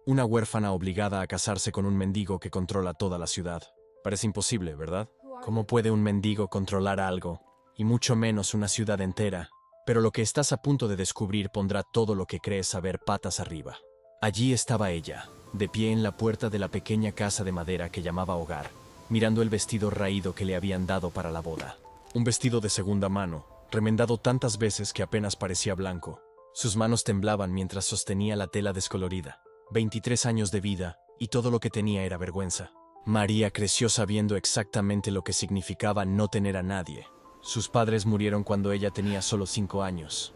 Una huérfana obligada a casarse con un mendigo que controla toda la ciudad. Parece imposible, ¿verdad? ¿Cómo puede un mendigo controlar algo? Y mucho menos una ciudad entera. Pero lo que estás a punto de descubrir pondrá todo lo que crees saber patas arriba. Allí estaba ella, de pie en la puerta de la pequeña casa de madera que llamaba hogar, mirando el vestido raído que le habían dado para la boda. Un vestido de segunda mano, remendado tantas veces que apenas parecía blanco. Sus manos temblaban mientras sostenía la tela descolorida. 23 años de vida, y todo lo que tenía era vergüenza. María creció sabiendo exactamente lo que significaba no tener a nadie. Sus padres murieron cuando ella tenía solo 5 años,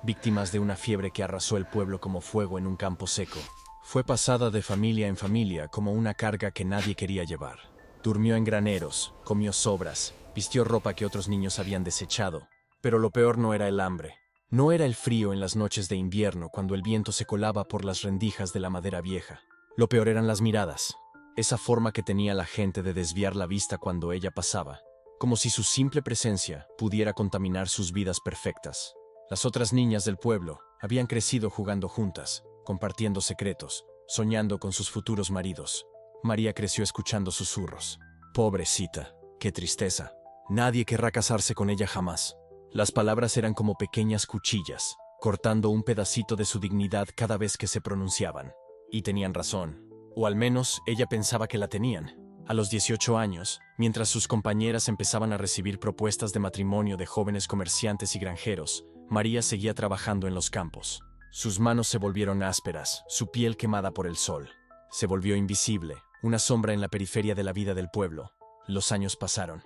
víctimas de una fiebre que arrasó el pueblo como fuego en un campo seco. Fue pasada de familia en familia como una carga que nadie quería llevar. Durmió en graneros, comió sobras, vistió ropa que otros niños habían desechado. Pero lo peor no era el hambre. No era el frío en las noches de invierno cuando el viento se colaba por las rendijas de la madera vieja. Lo peor eran las miradas. Esa forma que tenía la gente de desviar la vista cuando ella pasaba, como si su simple presencia pudiera contaminar sus vidas perfectas. Las otras niñas del pueblo habían crecido jugando juntas, compartiendo secretos, soñando con sus futuros maridos. María creció escuchando susurros. Pobrecita, qué tristeza. Nadie querrá casarse con ella jamás. Las palabras eran como pequeñas cuchillas, cortando un pedacito de su dignidad cada vez que se pronunciaban. Y tenían razón. O al menos ella pensaba que la tenían. A los 18 años, mientras sus compañeras empezaban a recibir propuestas de matrimonio de jóvenes comerciantes y granjeros, María seguía trabajando en los campos. Sus manos se volvieron ásperas, su piel quemada por el sol. Se volvió invisible, una sombra en la periferia de la vida del pueblo. Los años pasaron.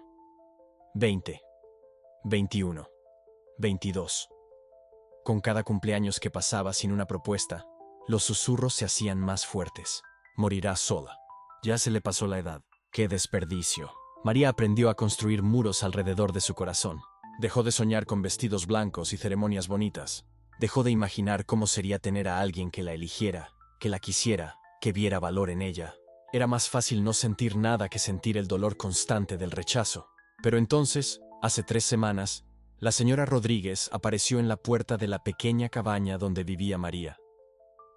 20, 21, 22. Con cada cumpleaños que pasaba sin una propuesta, los susurros se hacían más fuertes. Morirá sola. Ya se le pasó la edad. ¡Qué desperdicio! María aprendió a construir muros alrededor de su corazón. Dejó de soñar con vestidos blancos y ceremonias bonitas. Dejó de imaginar cómo sería tener a alguien que la eligiera, que la quisiera, que viera valor en ella. Era más fácil no sentir nada que sentir el dolor constante del rechazo. Pero entonces, hace 3 semanas, la señora Rodríguez apareció en la puerta de la pequeña cabaña donde vivía María.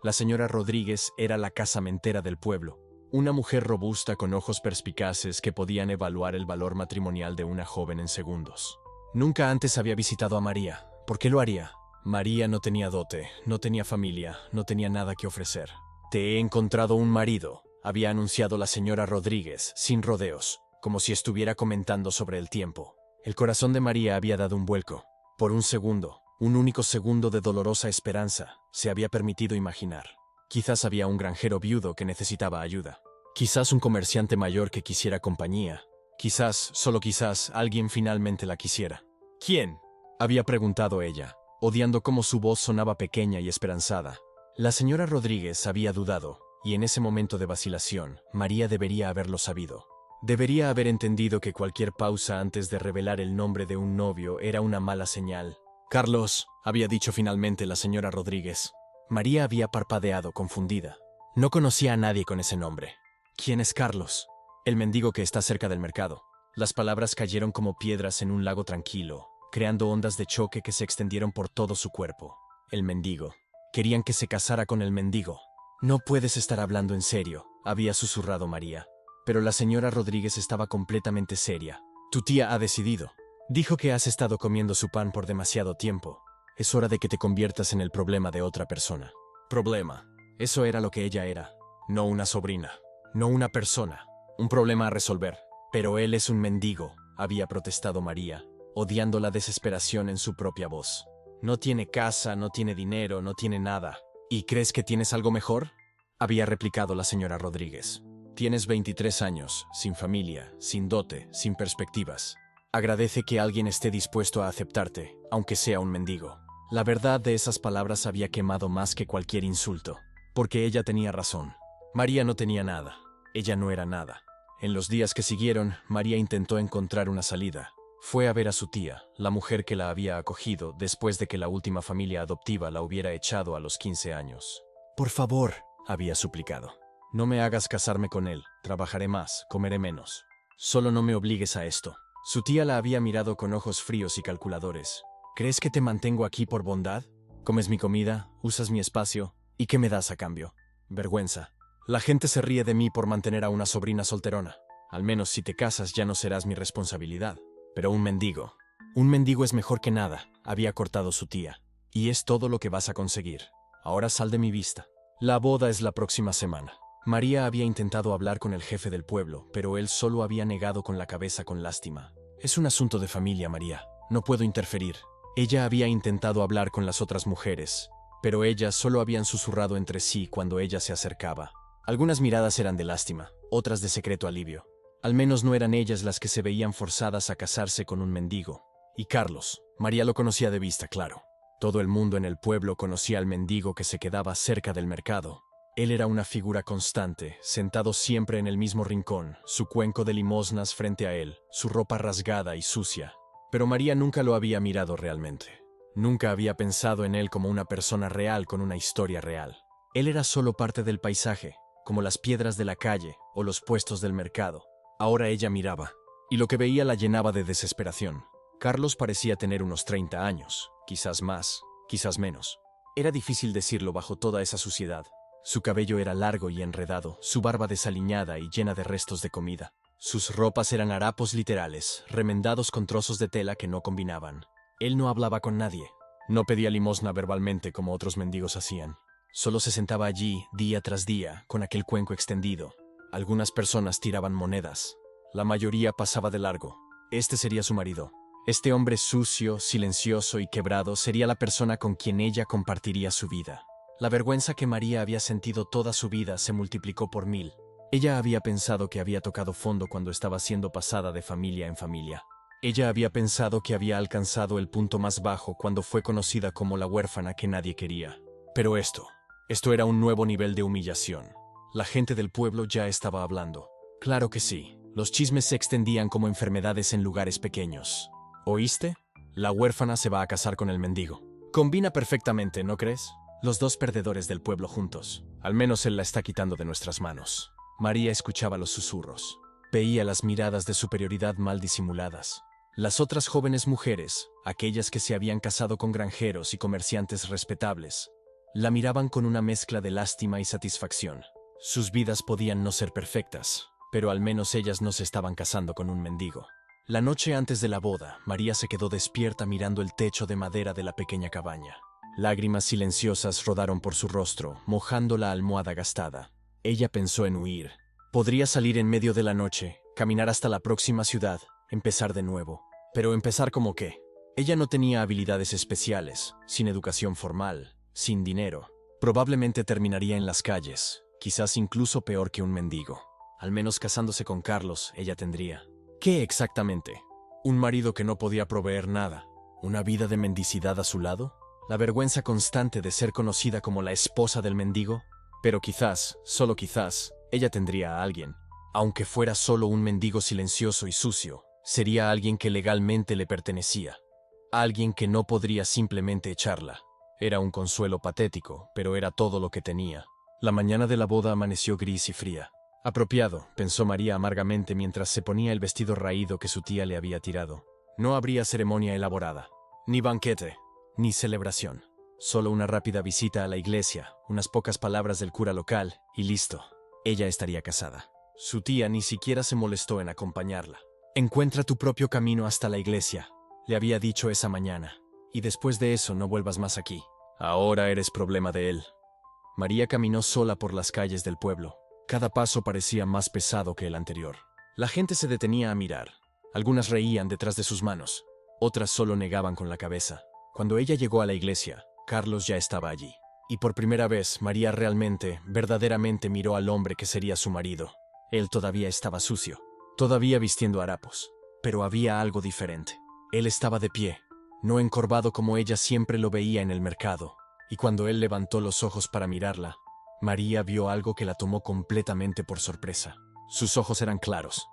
La señora Rodríguez era la casamentera del pueblo, una mujer robusta con ojos perspicaces que podían evaluar el valor matrimonial de una joven en segundos. Nunca antes había visitado a María. ¿Por qué lo haría? María no tenía dote, no tenía familia, no tenía nada que ofrecer. «Te he encontrado un marido», había anunciado la señora Rodríguez, sin rodeos, como si estuviera comentando sobre el tiempo. El corazón de María había dado un vuelco. Por un segundo, un único segundo de dolorosa esperanza, se había permitido imaginar. Quizás había un granjero viudo que necesitaba ayuda. Quizás un comerciante mayor que quisiera compañía. Quizás, solo quizás, alguien finalmente la quisiera. ¿Quién?, había preguntado ella, odiando cómo su voz sonaba pequeña y esperanzada. La señora Rodríguez había dudado, y en ese momento de vacilación, María debería haberlo sabido. Debería haber entendido que cualquier pausa antes de revelar el nombre de un novio era una mala señal. «Carlos», había dicho finalmente la señora Rodríguez. María había parpadeado, confundida. No conocía a nadie con ese nombre. «¿Quién es Carlos?» «El mendigo que está cerca del mercado». Las palabras cayeron como piedras en un lago tranquilo, creando ondas de choque que se extendieron por todo su cuerpo. El mendigo. Querían que se casara con el mendigo. «No puedes estar hablando en serio», había susurrado María. Pero la señora Rodríguez estaba completamente seria. «Tu tía ha decidido. Dijo que has estado comiendo su pan por demasiado tiempo. Es hora de que te conviertas en el problema de otra persona». Problema. Eso era lo que ella era. No una sobrina. No una persona. Un problema a resolver. «Pero él es un mendigo», había protestado María, odiando la desesperación en su propia voz. «No tiene casa, no tiene dinero, no tiene nada». «¿Y crees que tienes algo mejor?», había replicado la señora Rodríguez. «Tienes 23 años, sin familia, sin dote, sin perspectivas. Agradece que alguien esté dispuesto a aceptarte, aunque sea un mendigo». La verdad de esas palabras había quemado más que cualquier insulto, porque ella tenía razón. María no tenía nada. Ella no era nada. En los días que siguieron, María intentó encontrar una salida. Fue a ver a su tía, la mujer que la había acogido después de que la última familia adoptiva la hubiera echado a los 15 años. «Por favor», había suplicado, «no me hagas casarme con él. Trabajaré más, comeré menos. Solo no me obligues a esto». Su tía la había mirado con ojos fríos y calculadores. «¿Crees que te mantengo aquí por bondad? Comes mi comida, usas mi espacio, ¿y qué me das a cambio?» Vergüenza. La gente se ríe de mí por mantener a una sobrina solterona. Al menos si te casas ya no serás mi responsabilidad. Pero un mendigo. Un mendigo es mejor que nada, había cortado su tía. Y es todo lo que vas a conseguir. Ahora sal de mi vista. La boda es la próxima semana. María había intentado hablar con el jefe del pueblo, pero él solo había negado con la cabeza con lástima. Es un asunto de familia, María. No puedo interferir. Ella había intentado hablar con las otras mujeres, pero ellas solo habían susurrado entre sí cuando ella se acercaba. Algunas miradas eran de lástima, otras de secreto alivio. Al menos no eran ellas las que se veían forzadas a casarse con un mendigo. Y Carlos, María lo conocía de vista, claro. Todo el mundo en el pueblo conocía al mendigo que se quedaba cerca del mercado. Él era una figura constante, sentado siempre en el mismo rincón, su cuenco de limosnas frente a él, su ropa rasgada y sucia. Pero María nunca lo había mirado realmente. Nunca había pensado en él como una persona real con una historia real. Él era solo parte del paisaje, como las piedras de la calle o los puestos del mercado. Ahora ella miraba, y lo que veía la llenaba de desesperación. Carlos parecía tener unos 30 años, quizás más, quizás menos. Era difícil decirlo bajo toda esa suciedad. Su cabello era largo y enredado, su barba desaliñada y llena de restos de comida. Sus ropas eran harapos literales, remendados con trozos de tela que no combinaban. Él no hablaba con nadie. No pedía limosna verbalmente como otros mendigos hacían. Solo se sentaba allí, día tras día, con aquel cuenco extendido. Algunas personas tiraban monedas. La mayoría pasaba de largo. Este sería su marido. Este hombre sucio, silencioso y quebrado sería la persona con quien ella compartiría su vida. La vergüenza que María había sentido toda su vida se multiplicó por 1000. Ella había pensado que había tocado fondo cuando estaba siendo pasada de familia en familia. Ella había pensado que había alcanzado el punto más bajo cuando fue conocida como la huérfana que nadie quería. Pero esto era un nuevo nivel de humillación. La gente del pueblo ya estaba hablando. Claro que sí, los chismes se extendían como enfermedades en lugares pequeños. ¿Oíste? La huérfana se va a casar con el mendigo. Combina perfectamente, ¿no crees? Los dos perdedores del pueblo juntos. Al menos él la está quitando de nuestras manos. María escuchaba los susurros. Veía las miradas de superioridad mal disimuladas. Las otras jóvenes mujeres, aquellas que se habían casado con granjeros y comerciantes respetables, la miraban con una mezcla de lástima y satisfacción. Sus vidas podían no ser perfectas, pero al menos ellas no se estaban casando con un mendigo. La noche antes de la boda, María se quedó despierta mirando el techo de madera de la pequeña cabaña. Lágrimas silenciosas rodaron por su rostro, mojando la almohada gastada. Ella pensó en huir. Podría salir en medio de la noche, caminar hasta la próxima ciudad, empezar de nuevo. Pero ¿empezar como qué? Ella no tenía habilidades especiales, sin educación formal, sin dinero. Probablemente terminaría en las calles, quizás incluso peor que un mendigo. Al menos casándose con Carlos, ella tendría. ¿Qué exactamente? ¿Un marido que no podía proveer nada? ¿Una vida de mendicidad a su lado? ¿La vergüenza constante de ser conocida como la esposa del mendigo? Pero quizás, solo quizás, ella tendría a alguien. Aunque fuera solo un mendigo silencioso y sucio, sería alguien que legalmente le pertenecía. Alguien que no podría simplemente echarla. Era un consuelo patético, pero era todo lo que tenía. La mañana de la boda amaneció gris y fría. Apropiado, pensó María amargamente mientras se ponía el vestido raído que su tía le había tirado. No habría ceremonia elaborada, ni banquete, ni celebración. Solo una rápida visita a la iglesia, unas pocas palabras del cura local, y listo. Ella estaría casada. Su tía ni siquiera se molestó en acompañarla. Encuentra tu propio camino hasta la iglesia, le había dicho esa mañana. Y después de eso no vuelvas más aquí. Ahora eres problema de él. María caminó sola por las calles del pueblo. Cada paso parecía más pesado que el anterior. La gente se detenía a mirar. Algunas reían detrás de sus manos. Otras solo negaban con la cabeza. Cuando ella llegó a la iglesia, Carlos ya estaba allí. Y por primera vez, María realmente, verdaderamente miró al hombre que sería su marido. Él todavía estaba sucio, todavía vistiendo harapos. Pero había algo diferente. Él estaba de pie, no encorvado como ella siempre lo veía en el mercado. Y cuando él levantó los ojos para mirarla, María vio algo que la tomó completamente por sorpresa. Sus ojos eran claros,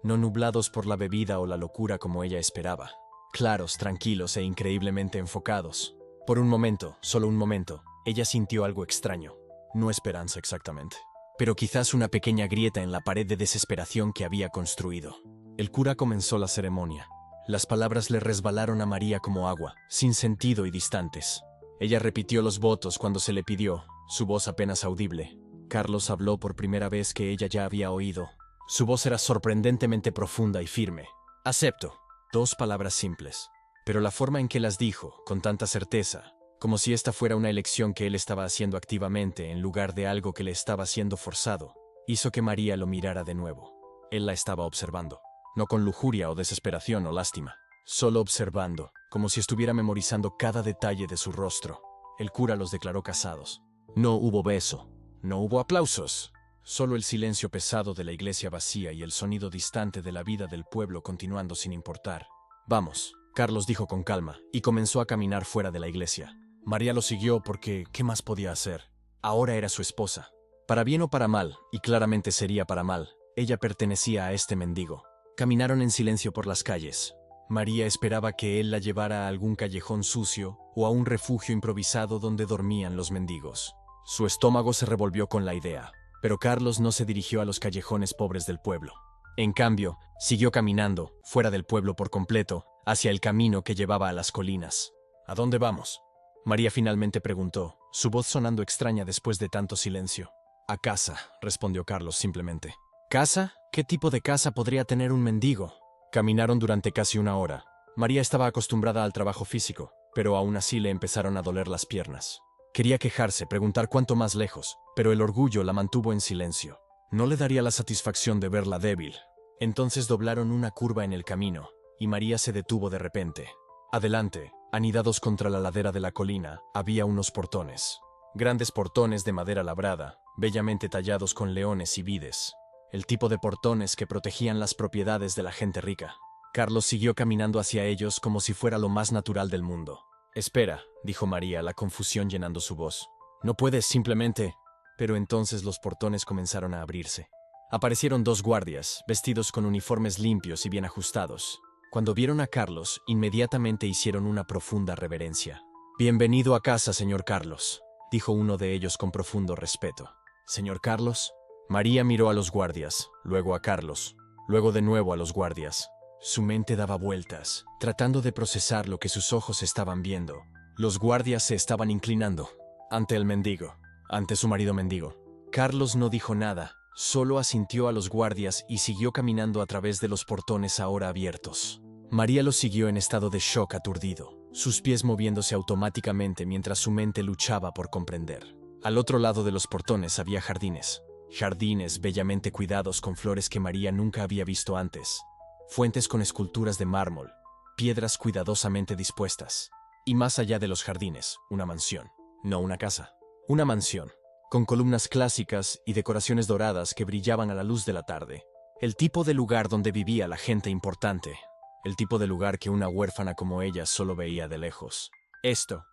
no nublados por la bebida o la locura como ella esperaba. Claros, tranquilos e increíblemente enfocados. Por un momento, solo un momento, ella sintió algo extraño. No esperanza exactamente, pero quizás una pequeña grieta en la pared de desesperación que había construido. El cura comenzó la ceremonia. Las palabras le resbalaron a María como agua, sin sentido y distantes. Ella repitió los votos cuando se le pidió, su voz apenas audible. Carlos habló por primera vez que ella ya había oído. Su voz era sorprendentemente profunda y firme. Acepto. 2 palabras simples. Pero la forma en que las dijo, con tanta certeza, como si esta fuera una elección que él estaba haciendo activamente en lugar de algo que le estaba siendo forzado, hizo que María lo mirara de nuevo. Él la estaba observando, no con lujuria o desesperación o lástima, solo observando, como si estuviera memorizando cada detalle de su rostro. El cura los declaró casados. No hubo beso, no hubo aplausos, solo el silencio pesado de la iglesia vacía y el sonido distante de la vida del pueblo continuando sin importar. Vamos, Carlos dijo con calma, y comenzó a caminar fuera de la iglesia. María lo siguió porque, ¿qué más podía hacer? Ahora era su esposa. Para bien o para mal, y claramente sería para mal, ella pertenecía a este mendigo. Caminaron en silencio por las calles. María esperaba que él la llevara a algún callejón sucio o a un refugio improvisado donde dormían los mendigos. Su estómago se revolvió con la idea, pero Carlos no se dirigió a los callejones pobres del pueblo. En cambio, siguió caminando, fuera del pueblo por completo, hacia el camino que llevaba a las colinas. ¿A dónde vamos?, María finalmente preguntó, su voz sonando extraña después de tanto silencio. A casa, respondió Carlos simplemente. ¿Casa? ¿Qué tipo de casa podría tener un mendigo? Caminaron durante casi 1 hora. María estaba acostumbrada al trabajo físico, pero aún así le empezaron a doler las piernas. Quería quejarse, preguntar cuánto más lejos, pero el orgullo la mantuvo en silencio. No le daría la satisfacción de verla débil. Entonces doblaron una curva en el camino, y María se detuvo de repente. Adelante, anidados contra la ladera de la colina, había unos portones. Grandes portones de madera labrada, bellamente tallados con leones y vides. El tipo de portones que protegían las propiedades de la gente rica. Carlos siguió caminando hacia ellos como si fuera lo más natural del mundo. Espera, dijo María, la confusión llenando su voz. No puedes simplemente... Pero entonces los portones comenzaron a abrirse. Aparecieron 2 guardias, vestidos con uniformes limpios y bien ajustados. Cuando vieron a Carlos, inmediatamente hicieron una profunda reverencia. «Bienvenido a casa, señor Carlos», dijo uno de ellos con profundo respeto. «¿Señor Carlos?» María miró a los guardias, luego a Carlos, luego de nuevo a los guardias. Su mente daba vueltas, tratando de procesar lo que sus ojos estaban viendo. Los guardias se estaban inclinando ante el mendigo, ante su marido mendigo. Carlos no dijo nada, solo asintió a los guardias y siguió caminando a través de los portones ahora abiertos. María lo siguió en estado de shock aturdido, sus pies moviéndose automáticamente mientras su mente luchaba por comprender. Al otro lado de los portones había jardines. Jardines bellamente cuidados con flores que María nunca había visto antes. Fuentes con esculturas de mármol, piedras cuidadosamente dispuestas. Y más allá de los jardines, una mansión. No una casa, una mansión, con columnas clásicas y decoraciones doradas que brillaban a la luz de la tarde. El tipo de lugar donde vivía la gente importante. El tipo de lugar que una huérfana como ella solo veía de lejos. Esto,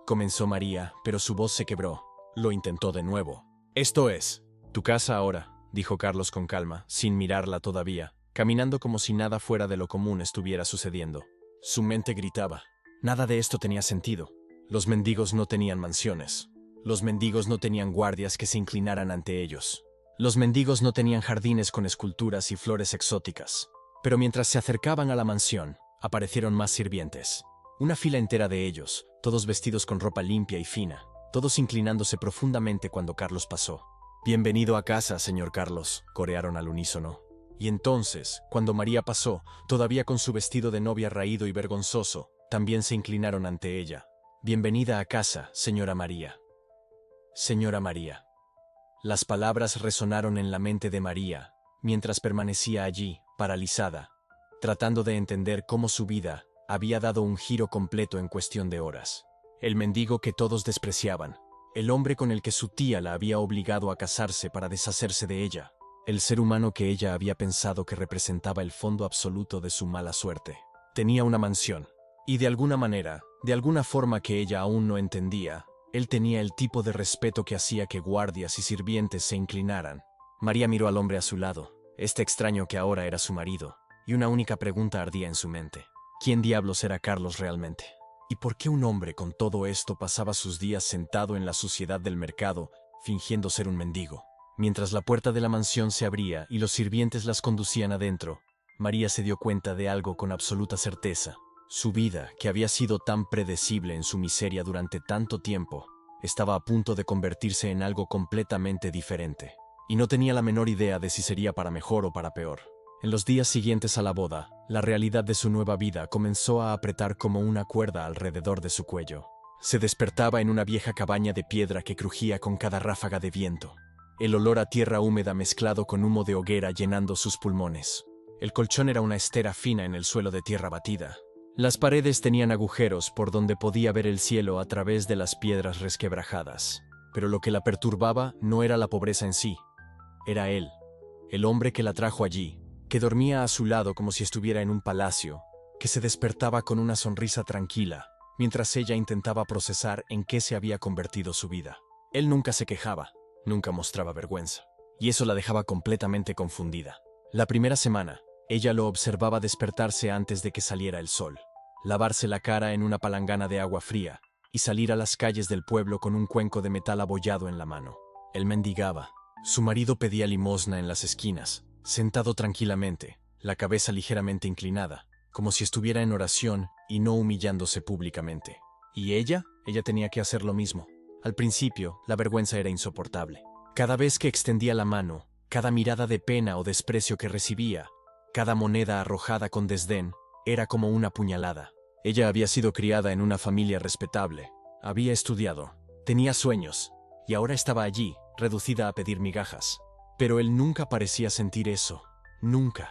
comenzó María, pero su voz se quebró. Lo intentó de nuevo. Esto es tu casa ahora, dijo Carlos con calma, sin mirarla todavía, caminando como si nada fuera de lo común estuviera sucediendo. Su mente gritaba. Nada de esto tenía sentido. Los mendigos no tenían mansiones. Los mendigos no tenían guardias que se inclinaran ante ellos. Los mendigos no tenían jardines con esculturas y flores exóticas. Pero mientras se acercaban a la mansión, aparecieron más sirvientes. Una fila entera de ellos, todos vestidos con ropa limpia y fina, todos inclinándose profundamente cuando Carlos pasó. «Bienvenido a casa, señor Carlos», corearon al unísono. Y entonces, cuando María pasó, todavía con su vestido de novia raído y vergonzoso, también se inclinaron ante ella. «Bienvenida a casa, señora María». «Señora María». Las palabras resonaron en la mente de María, mientras permanecía allí, paralizada, tratando de entender cómo su vida había dado un giro completo en cuestión de horas. El mendigo que todos despreciaban, el hombre con el que su tía la había obligado a casarse para deshacerse de ella, el ser humano que ella había pensado que representaba el fondo absoluto de su mala suerte. Tenía una mansión, y de alguna manera, de alguna forma que ella aún no entendía, él tenía el tipo de respeto que hacía que guardias y sirvientes se inclinaran. María miró al hombre a su lado, este extraño que ahora era su marido, y una única pregunta ardía en su mente. ¿Quién diablos era Carlos realmente? ¿Y por qué un hombre con todo esto pasaba sus días sentado en la suciedad del mercado, fingiendo ser un mendigo? Mientras la puerta de la mansión se abría y los sirvientes las conducían adentro, María se dio cuenta de algo con absoluta certeza. Su vida, que había sido tan predecible en su miseria durante tanto tiempo, estaba a punto de convertirse en algo completamente diferente, y no tenía la menor idea de si sería para mejor o para peor. En los días siguientes a la boda, la realidad de su nueva vida comenzó a apretar como una cuerda alrededor de su cuello. Se despertaba en una vieja cabaña de piedra que crujía con cada ráfaga de viento. El olor a tierra húmeda mezclado con humo de hoguera llenando sus pulmones. El colchón era una estera fina en el suelo de tierra batida. Las paredes tenían agujeros por donde podía ver el cielo a través de las piedras resquebrajadas. Pero lo que la perturbaba no era la pobreza en sí. Era él, el hombre que la trajo allí, que dormía a su lado como si estuviera en un palacio, que se despertaba con una sonrisa tranquila, mientras ella intentaba procesar en qué se había convertido su vida. Él nunca se quejaba, nunca mostraba vergüenza, y eso la dejaba completamente confundida. La primera semana, ella lo observaba despertarse antes de que saliera el sol, lavarse la cara en una palangana de agua fría y salir a las calles del pueblo con un cuenco de metal abollado en la mano. Él mendigaba. Su marido pedía limosna en las esquinas, sentado tranquilamente, la cabeza ligeramente inclinada, como si estuviera en oración y no humillándose públicamente. ¿Y ella? Ella tenía que hacer lo mismo. Al principio, la vergüenza era insoportable. Cada vez que extendía la mano, cada mirada de pena o desprecio que recibía, cada moneda arrojada con desdén, era como una puñalada. Ella había sido criada en una familia respetable, había estudiado, tenía sueños, y ahora estaba allí, reducida a pedir migajas. Pero él nunca parecía sentir eso, nunca.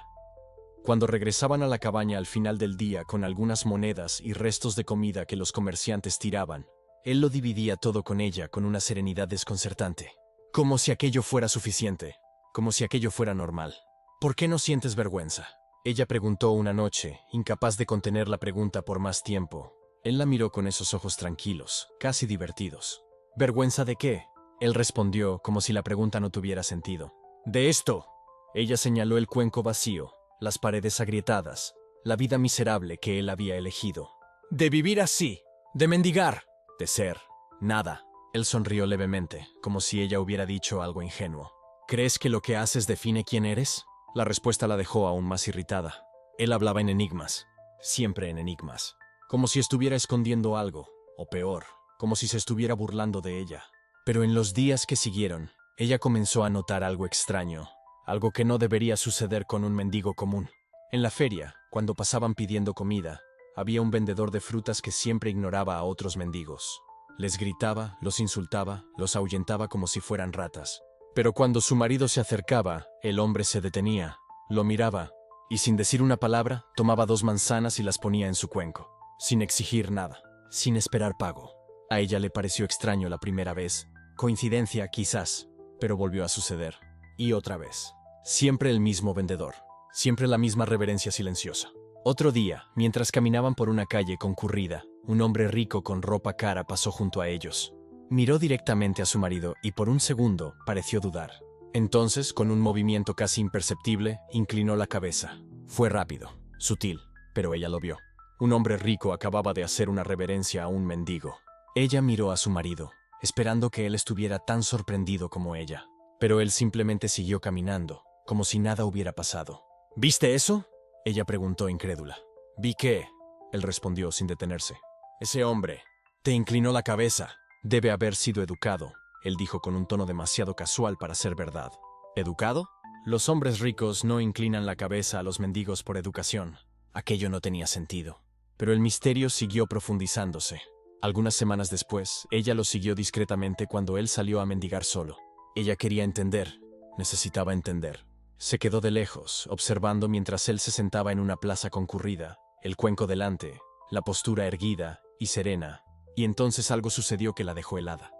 Cuando regresaban a la cabaña al final del día con algunas monedas y restos de comida que los comerciantes tiraban, él lo dividía todo con ella con una serenidad desconcertante. Como si aquello fuera suficiente, como si aquello fuera normal. ¿Por qué no sientes vergüenza? Ella preguntó una noche, incapaz de contener la pregunta por más tiempo. Él la miró con esos ojos tranquilos, casi divertidos. ¿Vergüenza de qué? Él respondió como si la pregunta no tuviera sentido. De esto. Ella señaló el cuenco vacío, las paredes agrietadas, la vida miserable que él había elegido. De vivir así, de mendigar, de ser nada. Él sonrió levemente, como si ella hubiera dicho algo ingenuo. ¿Crees que lo que haces define quién eres? La respuesta la dejó aún más irritada. Él hablaba en enigmas, siempre en enigmas, como si estuviera escondiendo algo, o peor, como si se estuviera burlando de ella. Pero en los días que siguieron, ella comenzó a notar algo extraño, algo que no debería suceder con un mendigo común. En la feria, cuando pasaban pidiendo comida, había un vendedor de frutas que siempre ignoraba a otros mendigos. Les gritaba, los insultaba, los ahuyentaba como si fueran ratas. Pero cuando su marido se acercaba, el hombre se detenía, lo miraba, y sin decir una palabra, tomaba 2 manzanas y las ponía en su cuenco, sin exigir nada, sin esperar pago. A ella le pareció extraño la primera vez, coincidencia quizás, pero volvió a suceder. Y otra vez. Siempre el mismo vendedor, siempre la misma reverencia silenciosa. Otro día, mientras caminaban por una calle concurrida, un hombre rico con ropa cara pasó junto a ellos. Miró directamente a su marido y por un segundo pareció dudar. Entonces, con un movimiento casi imperceptible, inclinó la cabeza. Fue rápido, sutil, pero ella lo vio. Un hombre rico acababa de hacer una reverencia a un mendigo. Ella miró a su marido, esperando que él estuviera tan sorprendido como ella. Pero él simplemente siguió caminando, como si nada hubiera pasado. ¿Viste eso? Ella preguntó incrédula. ¿Vi qué? Él respondió sin detenerse. Ese hombre te inclinó la cabeza. Debe haber sido educado, él dijo con un tono demasiado casual para ser verdad. ¿Educado? Los hombres ricos no inclinan la cabeza a los mendigos por educación. Aquello no tenía sentido. Pero el misterio siguió profundizándose. Algunas semanas después, ella lo siguió discretamente cuando él salió a mendigar solo. Ella quería entender, necesitaba entender. Se quedó de lejos, observando mientras él se sentaba en una plaza concurrida, el cuenco delante, la postura erguida y serena, y entonces algo sucedió que la dejó helada.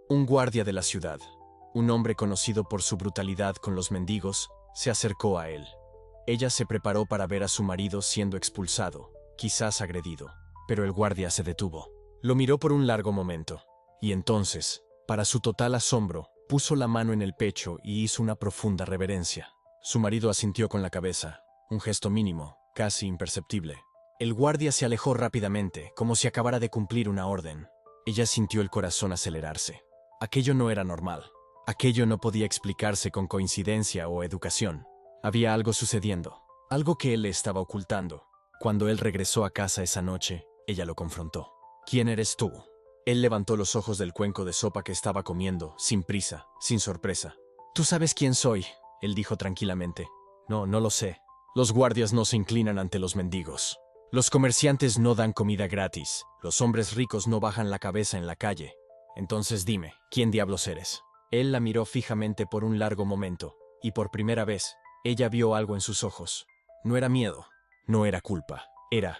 Un guardia de la ciudad, un hombre conocido por su brutalidad con los mendigos, se acercó a él. Ella se preparó para ver a su marido siendo expulsado, quizás agredido, pero el guardia se detuvo. Lo miró por un largo momento, y entonces, para su total asombro, puso la mano en el pecho y hizo una profunda reverencia. Su marido asintió con la cabeza, un gesto mínimo, casi imperceptible. El guardia se alejó rápidamente, como si acabara de cumplir una orden. Ella sintió el corazón acelerarse. Aquello no era normal. Aquello no podía explicarse con coincidencia o educación. Había algo sucediendo, algo que él le estaba ocultando. Cuando él regresó a casa esa noche, ella lo confrontó. ¿Quién eres tú? Él levantó los ojos del cuenco de sopa que estaba comiendo, sin prisa, sin sorpresa. «Tú sabes quién soy», él dijo tranquilamente. «No, no lo sé. Los guardias no se inclinan ante los mendigos. Los comerciantes no dan comida gratis. Los hombres ricos no bajan la cabeza en la calle. Entonces dime, ¿quién diablos eres?» Él la miró fijamente por un largo momento, y por primera vez, ella vio algo en sus ojos. No era miedo, no era culpa, era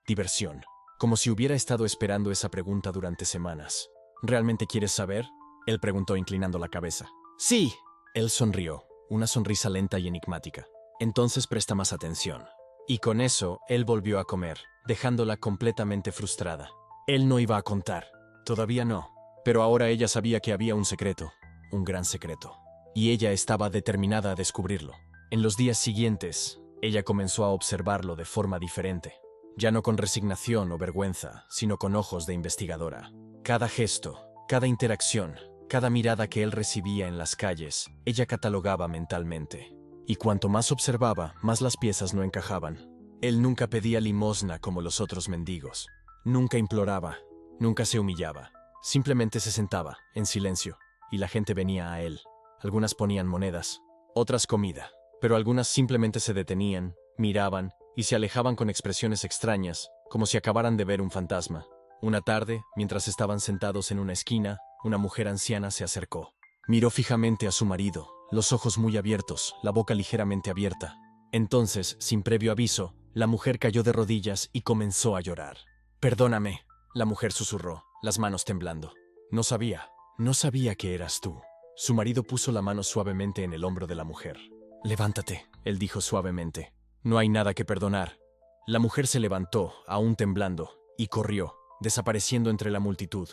diversión. Como si hubiera estado esperando esa pregunta durante semanas. «¿Realmente quieres saber?», él preguntó inclinando la cabeza. «Sí». Él sonrió, una sonrisa lenta y enigmática. «Entonces presta más atención». Y con eso, él volvió a comer, dejándola completamente frustrada. Él no iba a contar, todavía no. Pero ahora ella sabía que había un secreto, un gran secreto. Y ella estaba determinada a descubrirlo. En los días siguientes, ella comenzó a observarlo de forma diferente. Ya no con resignación o vergüenza, sino con ojos de investigadora. Cada gesto, cada interacción, cada mirada que él recibía en las calles, ella catalogaba mentalmente. Y cuanto más observaba, más las piezas no encajaban. Él nunca pedía limosna como los otros mendigos. Nunca imploraba, nunca se humillaba. Simplemente se sentaba, en silencio, y la gente venía a él. Algunas ponían monedas, otras comida, pero algunas simplemente se detenían, miraban y se alejaban con expresiones extrañas, como si acabaran de ver un fantasma. Una tarde, mientras estaban sentados en una esquina, una mujer anciana se acercó. Miró fijamente a su marido, los ojos muy abiertos, la boca ligeramente abierta. Entonces, sin previo aviso, la mujer cayó de rodillas y comenzó a llorar. «Perdóname», la mujer susurró, las manos temblando. No sabía que eras tú». Su marido puso la mano suavemente en el hombro de la mujer. «Levántate», él dijo suavemente. «No hay nada que perdonar». La mujer se levantó, aún temblando, y corrió, desapareciendo entre la multitud.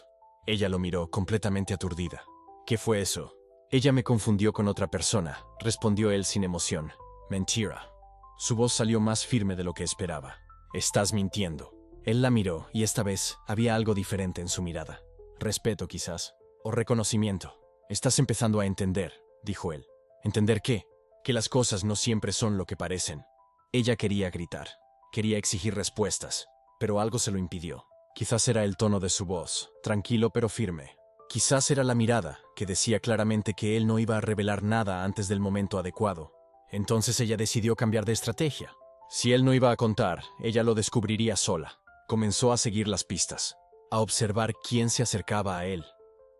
Ella lo miró, completamente aturdida. «¿Qué fue eso?» «Ella me confundió con otra persona», respondió él sin emoción. «Mentira». Su voz salió más firme de lo que esperaba. «Estás mintiendo». Él la miró, y esta vez había algo diferente en su mirada. Respeto, quizás, o reconocimiento. «Estás empezando a entender», dijo él. «¿Entender qué?» «Que las cosas no siempre son lo que parecen». Ella quería gritar, quería exigir respuestas, pero algo se lo impidió. Quizás era el tono de su voz, tranquilo pero firme. Quizás era la mirada, que decía claramente que él no iba a revelar nada antes del momento adecuado. Entonces ella decidió cambiar de estrategia. Si él no iba a contar, ella lo descubriría sola. Comenzó a seguir las pistas, a observar quién se acercaba a él,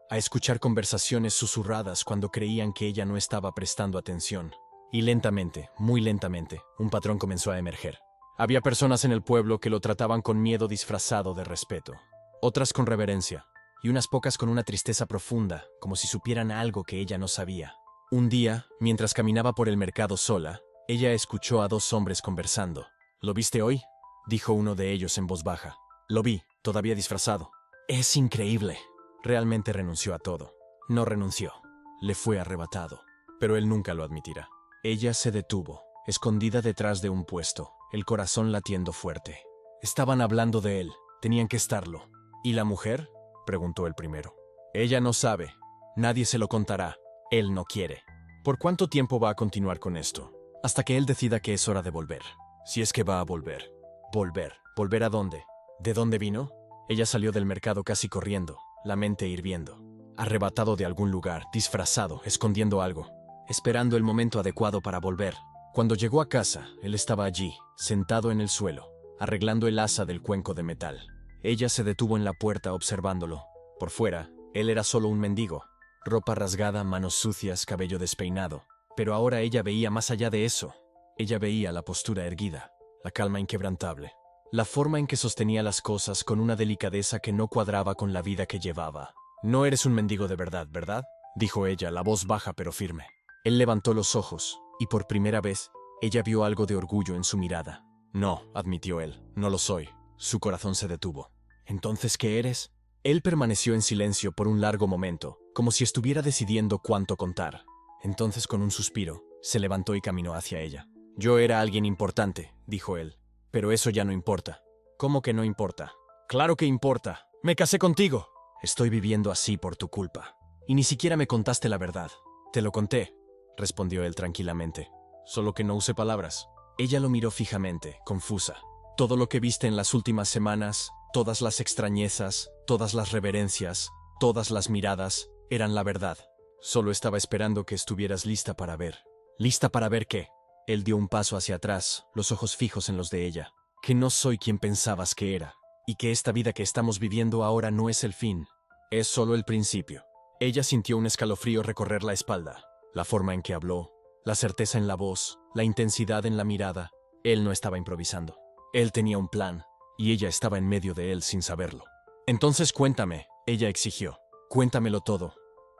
a escuchar conversaciones susurradas cuando creían que ella no estaba prestando atención. Y lentamente, muy lentamente, un patrón comenzó a emerger. Había personas en el pueblo que lo trataban con miedo disfrazado de respeto, otras con reverencia, y unas pocas con una tristeza profunda, como si supieran algo que ella no sabía. Un día, mientras caminaba por el mercado sola, ella escuchó a dos hombres conversando. «¿Lo viste hoy?», dijo uno de ellos en voz baja. «Lo vi, todavía disfrazado». «Es increíble». Realmente renunció a todo. No renunció. Le fue arrebatado. Pero él nunca lo admitirá. Ella se detuvo, escondida detrás de un puesto, el corazón latiendo fuerte. Estaban hablando de él, tenían que estarlo. «¿Y la mujer?», preguntó el primero. «Ella no sabe. Nadie se lo contará. Él no quiere». «¿Por cuánto tiempo va a continuar con esto?» «Hasta que él decida que es hora de volver. Si es que va a volver». «¿Volver? ¿Volver a dónde? ¿De dónde vino?» Ella salió del mercado casi corriendo, la mente hirviendo. Arrebatado de algún lugar, disfrazado, escondiendo algo, esperando el momento adecuado para volver. Cuando llegó a casa, él estaba allí, sentado en el suelo, arreglando el asa del cuenco de metal. Ella se detuvo en la puerta observándolo. Por fuera, él era solo un mendigo. Ropa rasgada, manos sucias, cabello despeinado. Pero ahora ella veía más allá de eso. Ella veía la postura erguida, la calma inquebrantable, la forma en que sostenía las cosas con una delicadeza que no cuadraba con la vida que llevaba. «No eres un mendigo de verdad, ¿verdad?», dijo ella, la voz baja pero firme. Él levantó los ojos, y por primera vez, ella vio algo de orgullo en su mirada. «No», admitió él, «no lo soy». Su corazón se detuvo. «¿Entonces qué eres?». Él permaneció en silencio por un largo momento, como si estuviera decidiendo cuánto contar. Entonces, con un suspiro, se levantó y caminó hacia ella. «Yo era alguien importante», dijo él, «pero eso ya no importa». «¿Cómo que no importa?». «Claro que importa. Me casé contigo». «Estoy viviendo así por tu culpa. Y ni siquiera me contaste la verdad». «Te lo conté», respondió él tranquilamente. «Solo que no usé palabras». Ella lo miró fijamente, confusa. «Todo lo que viste en las últimas semanas Todas las extrañezas, todas las reverencias, todas las miradas, eran la verdad. Solo estaba esperando que estuvieras lista para ver. ¿Lista para ver qué? Él dio un paso hacia atrás, los ojos fijos en los de ella. Que no soy quien pensabas que era. Y que esta vida que estamos viviendo ahora no es el fin. Es solo el principio. Ella sintió un escalofrío recorrer la espalda. La forma en que habló, la certeza en la voz, la intensidad en la mirada. Él no estaba improvisando. Él tenía un plan, y ella estaba en medio de él sin saberlo. Entonces cuéntame, ella exigió. Cuéntamelo todo.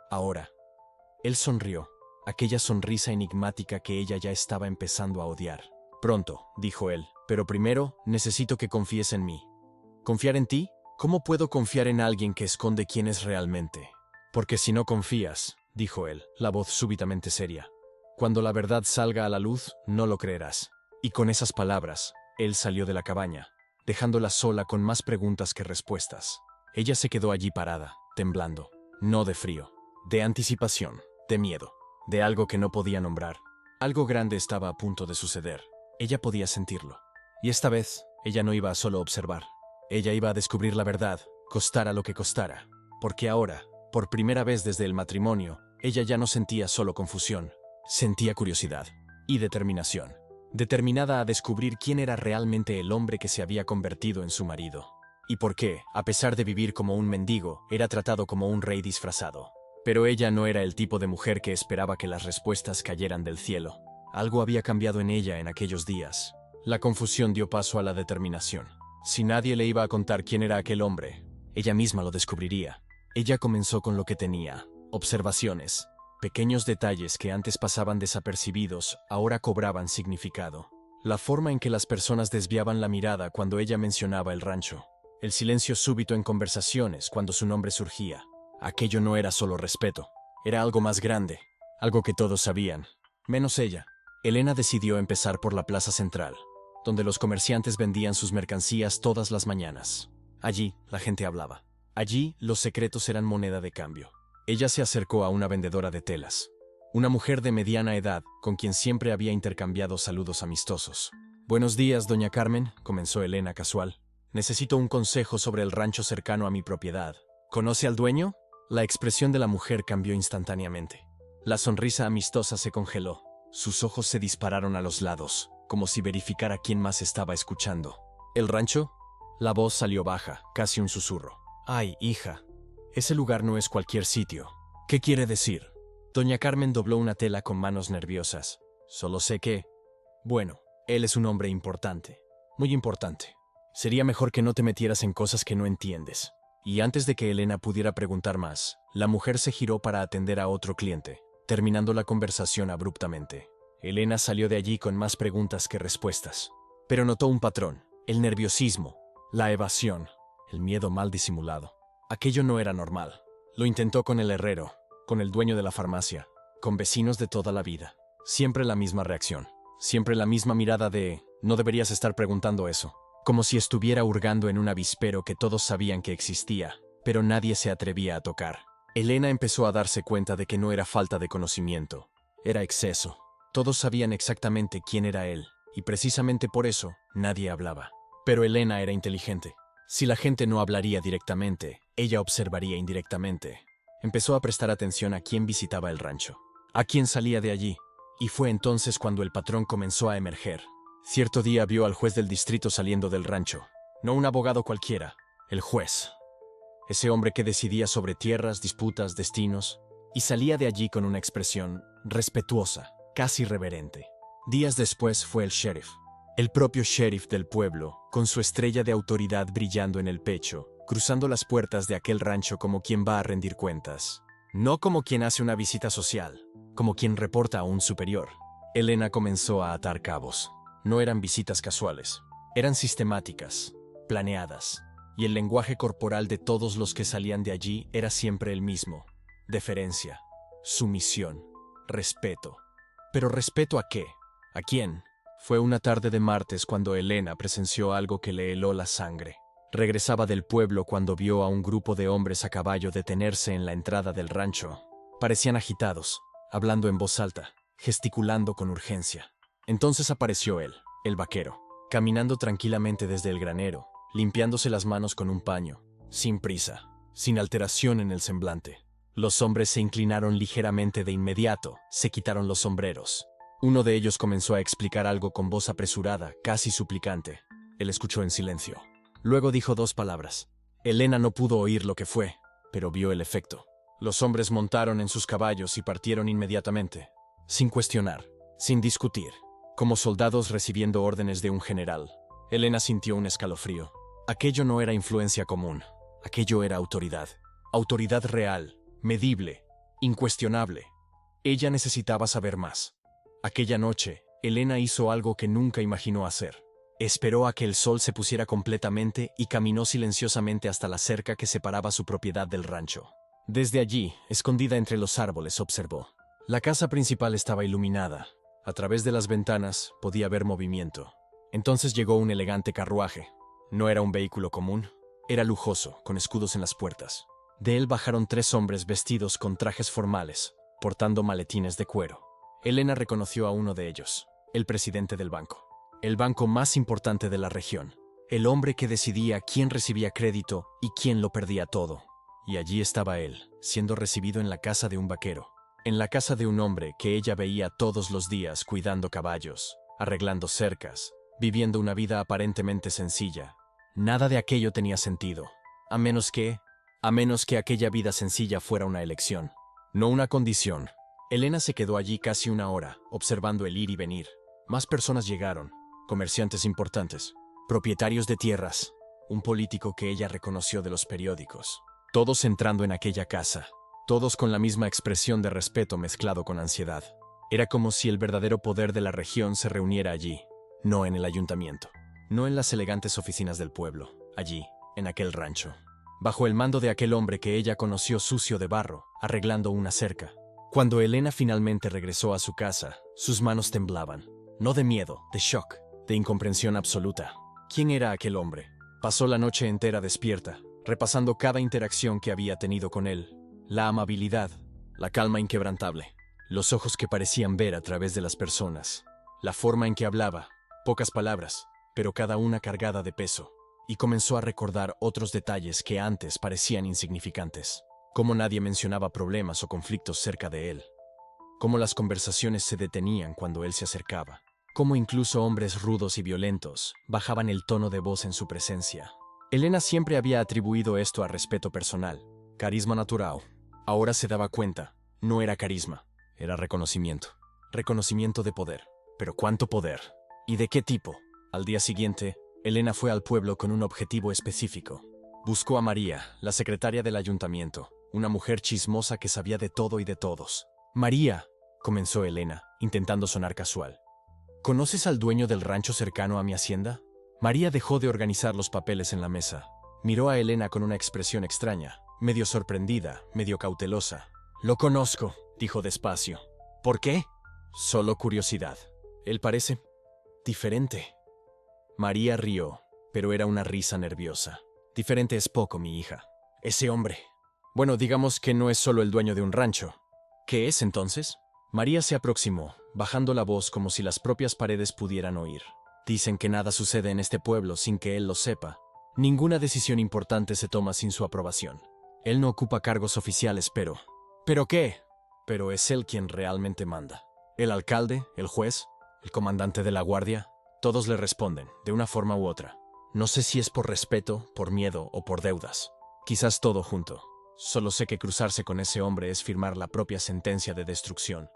Ahora. Él sonrió, aquella sonrisa enigmática que ella ya estaba empezando a odiar. Pronto, dijo él, pero primero necesito que confíes en mí. ¿Confiar en ti? ¿Cómo puedo confiar en alguien que esconde quién es realmente? Porque si no confías, dijo él, la voz súbitamente seria. Cuando la verdad salga a la luz, no lo creerás. Y con esas palabras, él salió de la cabaña, dejándola sola con más preguntas que respuestas. Ella se quedó allí parada, temblando, no de frío, de anticipación, de miedo, de algo que no podía nombrar. Algo grande estaba a punto de suceder. Ella podía sentirlo. Y esta vez, ella no iba a solo observar. Ella iba a descubrir la verdad, costara lo que costara. Porque ahora, por primera vez desde el matrimonio, ella ya no sentía solo confusión. Sentía curiosidad y determinación. Determinada a descubrir quién era realmente el hombre que se había convertido en su marido. Y por qué, a pesar de vivir como un mendigo, era tratado como un rey disfrazado. Pero ella no era el tipo de mujer que esperaba que las respuestas cayeran del cielo. Algo había cambiado en ella en aquellos días. La confusión dio paso a la determinación. Si nadie le iba a contar quién era aquel hombre, ella misma lo descubriría. Ella comenzó con lo que tenía: observaciones. Pequeños detalles que antes pasaban desapercibidos, ahora cobraban significado. La forma en que las personas desviaban la mirada cuando ella mencionaba el rancho. El silencio súbito en conversaciones cuando su nombre surgía. Aquello no era solo respeto, era algo más grande, algo que todos sabían, menos ella. Elena decidió empezar por la plaza central, donde los comerciantes vendían sus mercancías todas las mañanas. Allí, la gente hablaba. Allí, los secretos eran moneda de cambio. Ella se acercó a una vendedora de telas, una mujer de mediana edad, con quien siempre había intercambiado saludos amistosos. «Buenos días, doña Carmen», comenzó Elena casual. «Necesito un consejo sobre el rancho cercano a mi propiedad. ¿Conoce al dueño?» La expresión de la mujer cambió instantáneamente. La sonrisa amistosa se congeló. Sus ojos se dispararon a los lados, como si verificara quién más estaba escuchando. ¿El rancho? La voz salió baja, casi un susurro. «Ay, hija, ese lugar no es cualquier sitio». «¿Qué quiere decir?» Doña Carmen dobló una tela con manos nerviosas. «Solo sé que... Bueno, él es un hombre importante, muy importante. Sería mejor que no te metieras en cosas que no entiendes». Y antes de que Elena pudiera preguntar más, la mujer se giró para atender a otro cliente, terminando la conversación abruptamente. Elena salió de allí con más preguntas que respuestas. Pero notó un patrón: el nerviosismo, la evasión, el miedo mal disimulado. Aquello no era normal. Lo intentó con el herrero, con el dueño de la farmacia, con vecinos de toda la vida. Siempre la misma reacción, siempre la misma mirada de «no deberías estar preguntando eso». Como si estuviera hurgando en un avispero que todos sabían que existía, pero nadie se atrevía a tocar. Elena empezó a darse cuenta de que no era falta de conocimiento, era exceso. Todos sabían exactamente quién era él, y precisamente por eso nadie hablaba. Pero Elena era inteligente. Si la gente no hablaría directamente, ella observaría indirectamente. Empezó a prestar atención a quién visitaba el rancho, a quién salía de allí, y fue entonces cuando el patrón comenzó a emerger. Cierto día vio al juez del distrito saliendo del rancho. No un abogado cualquiera, el juez. Ese hombre que decidía sobre tierras, disputas, destinos, y salía de allí con una expresión respetuosa, casi reverente. Días después fue el sheriff. El propio sheriff del pueblo, con su estrella de autoridad brillando en el pecho, cruzando las puertas de aquel rancho como quien va a rendir cuentas. No como quien hace una visita social, como quien reporta a un superior. Elena comenzó a atar cabos. No eran visitas casuales, eran sistemáticas, planeadas, y el lenguaje corporal de todos los que salían de allí era siempre el mismo: deferencia, sumisión, respeto. ¿Pero respeto a qué? ¿A quién? Fue una tarde de martes cuando Elena presenció algo que le heló la sangre. Regresaba del pueblo cuando vio a un grupo de hombres a caballo detenerse en la entrada del rancho. Parecían agitados, hablando en voz alta, gesticulando con urgencia. Entonces apareció él, el vaquero, caminando tranquilamente desde el granero, limpiándose las manos con un paño, sin prisa, sin alteración en el semblante. Los hombres se inclinaron ligeramente de inmediato, se quitaron los sombreros. Uno de ellos comenzó a explicar algo con voz apresurada, casi suplicante. Él escuchó en silencio. Luego dijo 2 palabras. Elena no pudo oír lo que fue, pero vio el efecto. Los hombres montaron en sus caballos y partieron inmediatamente, sin cuestionar, sin discutir, como soldados recibiendo órdenes de un general. Elena sintió un escalofrío. Aquello no era influencia común, aquello era autoridad. Autoridad real, medible, incuestionable. Ella necesitaba saber más. Aquella noche, Elena hizo algo que nunca imaginó hacer. Esperó a que el sol se pusiera completamente y caminó silenciosamente hasta la cerca que separaba su propiedad del rancho. Desde allí, escondida entre los árboles, observó. La casa principal estaba iluminada. A través de las ventanas podía ver movimiento. Entonces llegó un elegante carruaje. No era un vehículo común, era lujoso, con escudos en las puertas. De él bajaron 3 hombres vestidos con trajes formales, portando maletines de cuero. Elena reconoció a uno de ellos, el presidente del banco. El banco más importante de la región. El hombre que decidía quién recibía crédito y quién lo perdía todo. Y allí estaba él, siendo recibido en la casa de un vaquero. En la casa de un hombre que ella veía todos los días cuidando caballos, arreglando cercas, viviendo una vida aparentemente sencilla. Nada de aquello tenía sentido, a menos que aquella vida sencilla fuera una elección, no una condición. Elena se quedó allí casi 1 hora, observando el ir y venir. Más personas llegaron, comerciantes importantes, propietarios de tierras, un político que ella reconoció de los periódicos. Todos entrando en aquella casa, todos con la misma expresión de respeto mezclado con ansiedad. Era como si el verdadero poder de la región se reuniera allí, no en el ayuntamiento, no en las elegantes oficinas del pueblo, allí, en aquel rancho, bajo el mando de aquel hombre que ella conoció sucio de barro, arreglando una cerca. Cuando Elena finalmente regresó a su casa, sus manos temblaban, no de miedo, de shock, de incomprensión absoluta. ¿Quién era aquel hombre? Pasó la noche entera despierta, repasando cada interacción que había tenido con él. La amabilidad, la calma inquebrantable, los ojos que parecían ver a través de las personas, la forma en que hablaba, pocas palabras, pero cada una cargada de peso. Y comenzó a recordar otros detalles que antes parecían insignificantes. Cómo nadie mencionaba problemas o conflictos cerca de él. Cómo las conversaciones se detenían cuando él se acercaba. Cómo incluso hombres rudos y violentos bajaban el tono de voz en su presencia. Elena siempre había atribuido esto a respeto personal, carisma natural. Ahora se daba cuenta, no era carisma, era reconocimiento. Reconocimiento de poder. Pero ¿cuánto poder? ¿Y de qué tipo? Al día siguiente, Elena fue al pueblo con un objetivo específico. Buscó a María, la secretaria del ayuntamiento, una mujer chismosa que sabía de todo y de todos. María, comenzó Elena, intentando sonar casual. ¿Conoces al dueño del rancho cercano a mi hacienda? María dejó de organizar los papeles en la mesa. Miró a Elena con una expresión extraña, medio sorprendida, medio cautelosa. Lo conozco, dijo despacio. ¿Por qué? Solo curiosidad. Él parece diferente. María rió, pero era una risa nerviosa. Diferente es poco, mi hija. Ese hombre. Bueno, digamos que no es solo el dueño de un rancho. ¿Qué es entonces? María se aproximó, bajando la voz como si las propias paredes pudieran oír. Dicen que nada sucede en este pueblo sin que él lo sepa. Ninguna decisión importante se toma sin su aprobación. Él no ocupa cargos oficiales, pero... ¿Pero qué? Pero es él quien realmente manda. El alcalde, el juez, el comandante de la guardia, todos le responden, de una forma u otra. No sé si es por respeto, por miedo o por deudas. Quizás todo junto. Solo sé que cruzarse con ese hombre es firmar la propia sentencia de destrucción.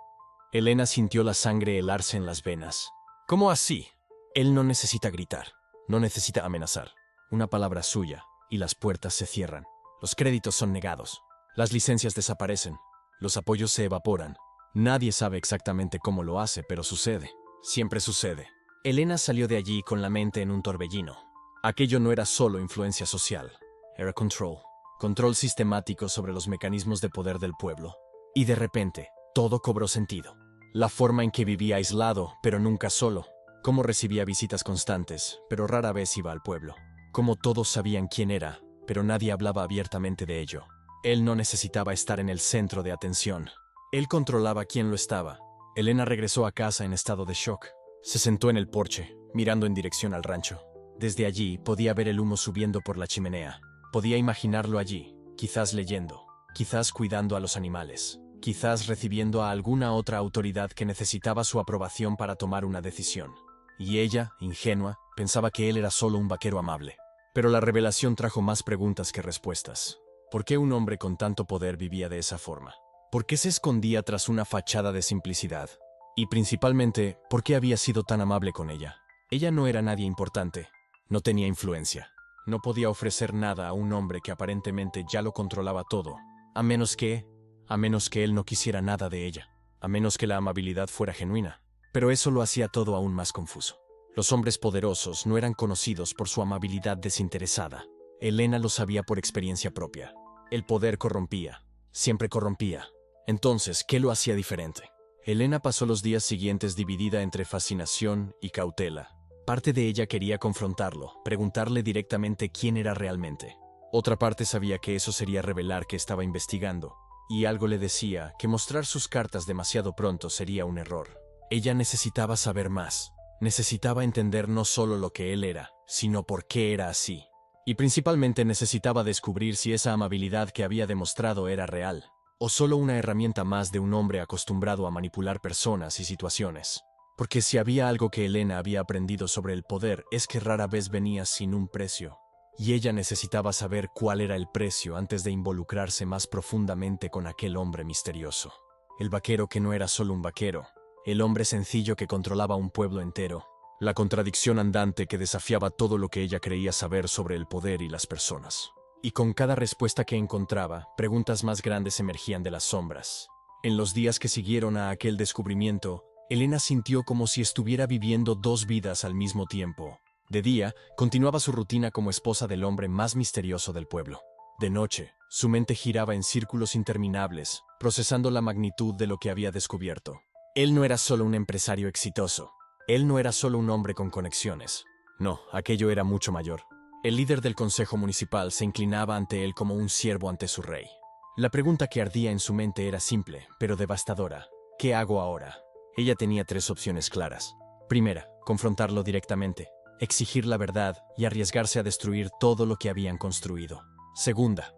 Elena sintió la sangre helarse en las venas. ¿Cómo así? Él no necesita gritar, no necesita amenazar. Una palabra suya, y las puertas se cierran. Los créditos son negados. Las licencias desaparecen. Los apoyos se evaporan. Nadie sabe exactamente cómo lo hace, pero sucede. Siempre sucede. Elena salió de allí con la mente en un torbellino. Aquello no era solo influencia social. Era control. Control sistemático sobre los mecanismos de poder del pueblo. Y de repente, todo cobró sentido. La forma en que vivía aislado, pero nunca solo. Cómo recibía visitas constantes, pero rara vez iba al pueblo. Cómo todos sabían quién era, pero nadie hablaba abiertamente de ello. Él no necesitaba estar en el centro de atención. Él controlaba quién lo estaba. Elena regresó a casa en estado de shock. Se sentó en el porche, mirando en dirección al rancho. Desde allí podía ver el humo subiendo por la chimenea. Podía imaginarlo allí, quizás leyendo, quizás cuidando a los animales, quizás recibiendo a alguna otra autoridad que necesitaba su aprobación para tomar una decisión. Y ella, ingenua, pensaba que él era solo un vaquero amable. Pero la revelación trajo más preguntas que respuestas. ¿Por qué un hombre con tanto poder vivía de esa forma? ¿Por qué se escondía tras una fachada de simplicidad? Y principalmente, ¿por qué había sido tan amable con ella? Ella no era nadie importante, no tenía influencia, no podía ofrecer nada a un hombre que aparentemente ya lo controlaba todo, a menos que él no quisiera nada de ella, a menos que la amabilidad fuera genuina. Pero eso lo hacía todo aún más confuso. Los hombres poderosos no eran conocidos por su amabilidad desinteresada. Elena lo sabía por experiencia propia. El poder corrompía, siempre corrompía. Entonces, ¿qué lo hacía diferente? Elena pasó los días siguientes dividida entre fascinación y cautela. Parte de ella quería confrontarlo, preguntarle directamente quién era realmente. Otra parte sabía que eso sería revelar que estaba investigando, y algo le decía que mostrar sus cartas demasiado pronto sería un error. Ella necesitaba saber más, necesitaba entender no solo lo que él era, sino por qué era así. Y principalmente necesitaba descubrir si esa amabilidad que había demostrado era real, o solo una herramienta más de un hombre acostumbrado a manipular personas y situaciones. Porque si había algo que Elena había aprendido sobre el poder es que rara vez venía sin un precio. Y ella necesitaba saber cuál era el precio antes de involucrarse más profundamente con aquel hombre misterioso. El vaquero que no era solo un vaquero, el hombre sencillo que controlaba un pueblo entero, la contradicción andante que desafiaba todo lo que ella creía saber sobre el poder y las personas. Y con cada respuesta que encontraba, preguntas más grandes emergían de las sombras. En los días que siguieron a aquel descubrimiento, Elena sintió como si estuviera viviendo dos vidas al mismo tiempo. De día, continuaba su rutina como esposa del hombre más misterioso del pueblo. De noche, su mente giraba en círculos interminables, procesando la magnitud de lo que había descubierto. Él no era solo un empresario exitoso. Él no era solo un hombre con conexiones. No, aquello era mucho mayor. El líder del consejo municipal se inclinaba ante él como un siervo ante su rey. La pregunta que ardía en su mente era simple, pero devastadora. ¿Qué hago ahora? Ella tenía tres opciones claras. Primera, confrontarlo directamente, exigir la verdad y arriesgarse a destruir todo lo que habían construido. Segunda,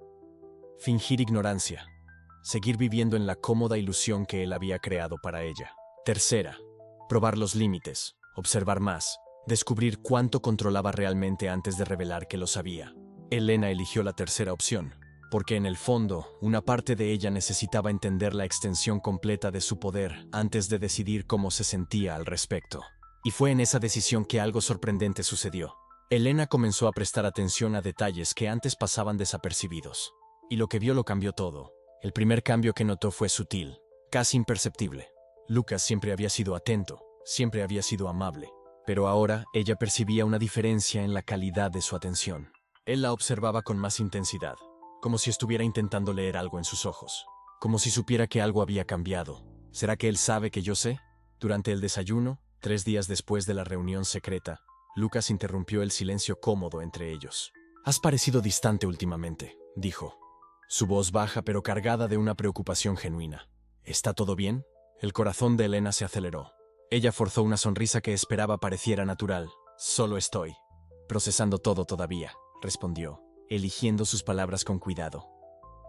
fingir ignorancia, seguir viviendo en la cómoda ilusión que él había creado para ella. Tercera, probar los límites, observar más, descubrir cuánto controlaba realmente antes de revelar que lo sabía. Elena eligió la tercera opción, porque en el fondo, una parte de ella necesitaba entender la extensión completa de su poder antes de decidir cómo se sentía al respecto. Y fue en esa decisión que algo sorprendente sucedió. Elena comenzó a prestar atención a detalles que antes pasaban desapercibidos. Y lo que vio lo cambió todo. El primer cambio que notó fue sutil, casi imperceptible. Lucas siempre había sido atento, siempre había sido amable. Pero ahora ella percibía una diferencia en la calidad de su atención. Él la observaba con más intensidad, como si estuviera intentando leer algo en sus ojos, como si supiera que algo había cambiado. ¿Será que él sabe que yo sé? Durante el desayuno, 3 días después de la reunión secreta, Lucas interrumpió el silencio cómodo entre ellos. «Has parecido distante últimamente», dijo. Su voz baja pero cargada de una preocupación genuina. «¿Está todo bien?» El corazón de Elena se aceleró. Ella forzó una sonrisa que esperaba pareciera natural. «Solo estoy procesando todo todavía», respondió, eligiendo sus palabras con cuidado.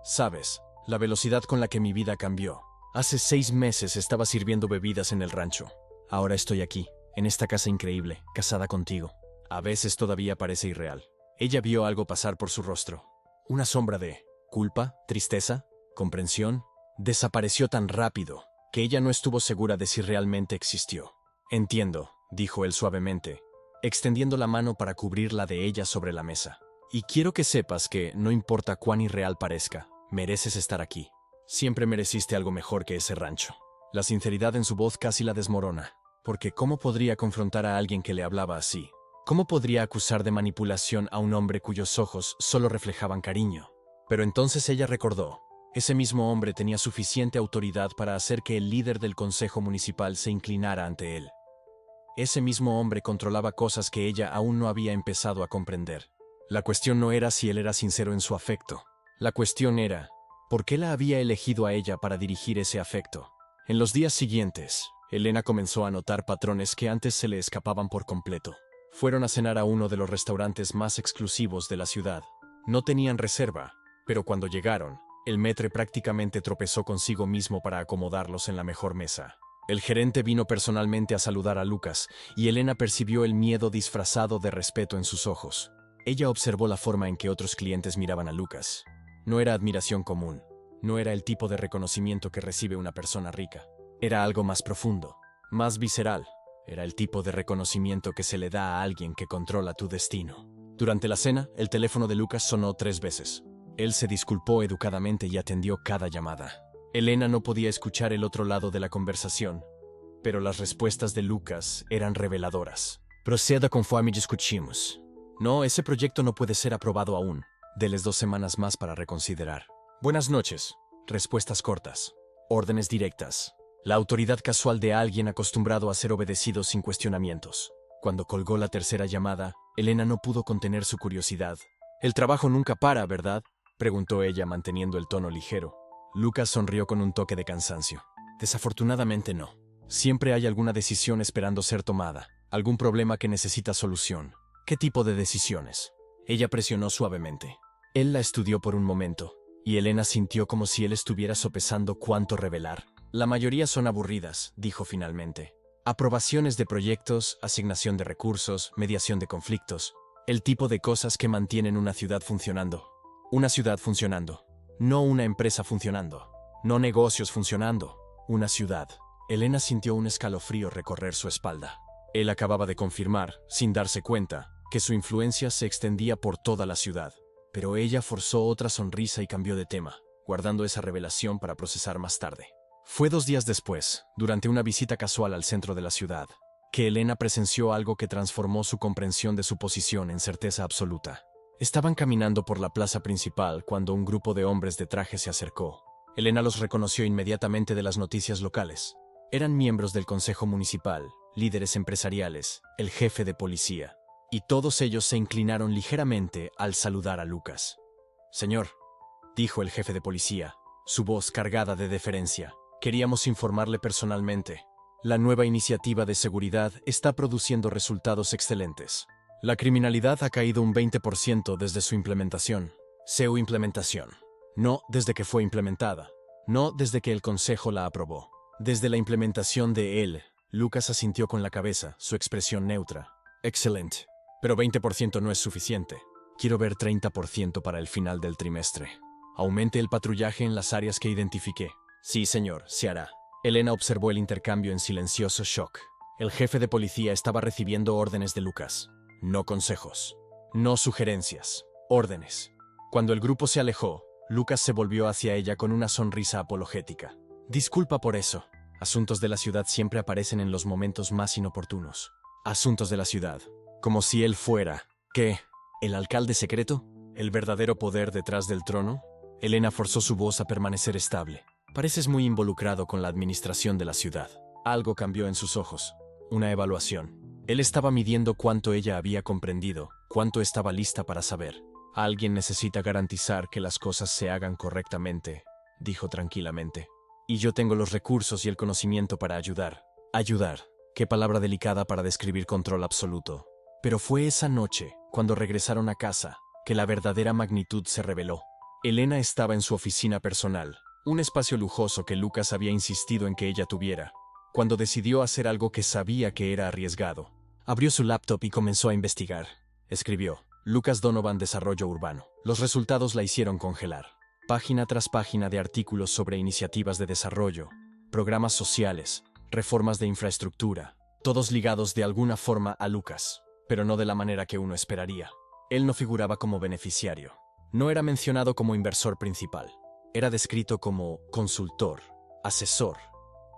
«Sabes, la velocidad con la que mi vida cambió. Hace 6 meses estaba sirviendo bebidas en el rancho. Ahora estoy aquí, en esta casa increíble, casada contigo. A veces todavía parece irreal». Ella vio algo pasar por su rostro. Una sombra de culpa, tristeza, comprensión. Desapareció tan rápido que ella no estuvo segura de si realmente existió. «Entiendo», dijo él suavemente, extendiendo la mano para cubrir la de ella sobre la mesa. «Y quiero que sepas que, no importa cuán irreal parezca, mereces estar aquí. Siempre mereciste algo mejor que ese rancho». La sinceridad en su voz casi la desmorona, porque ¿cómo podría confrontar a alguien que le hablaba así? ¿Cómo podría acusar de manipulación a un hombre cuyos ojos solo reflejaban cariño? Pero entonces ella recordó. Ese mismo hombre tenía suficiente autoridad para hacer que el líder del consejo municipal se inclinara ante él. Ese mismo hombre controlaba cosas que ella aún no había empezado a comprender. La cuestión no era si él era sincero en su afecto. La cuestión era, ¿por qué la había elegido a ella para dirigir ese afecto? En los días siguientes, Elena comenzó a notar patrones que antes se le escapaban por completo. Fueron a cenar a uno de los restaurantes más exclusivos de la ciudad. No tenían reserva, pero cuando llegaron, el maître prácticamente tropezó consigo mismo para acomodarlos en la mejor mesa. El gerente vino personalmente a saludar a Lucas, y Elena percibió el miedo disfrazado de respeto en sus ojos. Ella observó la forma en que otros clientes miraban a Lucas. No era admiración común, no era el tipo de reconocimiento que recibe una persona rica. Era algo más profundo, más visceral. Era el tipo de reconocimiento que se le da a alguien que controla tu destino. Durante la cena, el teléfono de Lucas sonó 3 veces. Él se disculpó educadamente y atendió cada llamada. Elena no podía escuchar el otro lado de la conversación, pero las respuestas de Lucas eran reveladoras. Proceda conforme discutimos. No, ese proyecto no puede ser aprobado aún. Deles 2 semanas más para reconsiderar. Buenas noches. Respuestas cortas. Órdenes directas. La autoridad casual de alguien acostumbrado a ser obedecido sin cuestionamientos. Cuando colgó la tercera llamada, Elena no pudo contener su curiosidad. «El trabajo nunca para, ¿verdad?», preguntó ella manteniendo el tono ligero. Lucas sonrió con un toque de cansancio. «Desafortunadamente no. Siempre hay alguna decisión esperando ser tomada, algún problema que necesita solución». «¿Qué tipo de decisiones?». Ella presionó suavemente. Él la estudió por un momento, y Elena sintió como si él estuviera sopesando cuánto revelar. «La mayoría son aburridas», dijo finalmente. «Aprobaciones de proyectos, asignación de recursos, mediación de conflictos. El tipo de cosas que mantienen una ciudad funcionando. Una ciudad funcionando. No una empresa funcionando. No negocios funcionando. Una ciudad». Elena sintió un escalofrío recorrer su espalda. Él acababa de confirmar, sin darse cuenta, que su influencia se extendía por toda la ciudad. Pero ella forzó otra sonrisa y cambió de tema, guardando esa revelación para procesar más tarde. Fue 2 días después, durante una visita casual al centro de la ciudad, que Elena presenció algo que transformó su comprensión de su posición en certeza absoluta. Estaban caminando por la plaza principal cuando un grupo de hombres de traje se acercó. Elena los reconoció inmediatamente de las noticias locales. Eran miembros del consejo municipal, líderes empresariales, el jefe de policía. Y todos ellos se inclinaron ligeramente al saludar a Lucas. «Señor», dijo el jefe de policía, su voz cargada de deferencia, «queríamos informarle personalmente. La nueva iniciativa de seguridad está produciendo resultados excelentes. La criminalidad ha caído un 20% desde su implementación. Su implementación. No desde que fue implementada. No desde que el consejo la aprobó. Desde la implementación de él». Lucas asintió con la cabeza, su expresión neutra. «Excelente. Pero 20% no es suficiente. Quiero ver 30% para el final del trimestre. Aumente el patrullaje en las áreas que identifiqué». «Sí, señor, se hará». Elena observó el intercambio en silencioso shock. El jefe de policía estaba recibiendo órdenes de Lucas. No consejos. No sugerencias. Órdenes. Cuando el grupo se alejó, Lucas se volvió hacia ella con una sonrisa apologética. «Disculpa por eso. Asuntos de la ciudad siempre aparecen en los momentos más inoportunos». Asuntos de la ciudad. Como si él fuera, ¿qué? ¿El alcalde secreto? ¿El verdadero poder detrás del trono? Elena forzó su voz a permanecer estable. «Pareces muy involucrado con la administración de la ciudad». Algo cambió en sus ojos. Una evaluación. Él estaba midiendo cuánto ella había comprendido, cuánto estaba lista para saber. «Alguien necesita garantizar que las cosas se hagan correctamente», dijo tranquilamente. «Y yo tengo los recursos y el conocimiento para ayudar». Ayudar. Qué palabra delicada para describir control absoluto. Pero fue esa noche, cuando regresaron a casa, que la verdadera magnitud se reveló. Elena estaba en su oficina personal, un espacio lujoso que Lucas había insistido en que ella tuviera, cuando decidió hacer algo que sabía que era arriesgado. Abrió su laptop y comenzó a investigar. Escribió: «Lucas Donovan, Desarrollo Urbano». Los resultados la hicieron congelar. Página tras página de artículos sobre iniciativas de desarrollo, programas sociales, reformas de infraestructura, todos ligados de alguna forma a Lucas, pero no de la manera que uno esperaría. Él no figuraba como beneficiario. No era mencionado como inversor principal. Era descrito como consultor, asesor,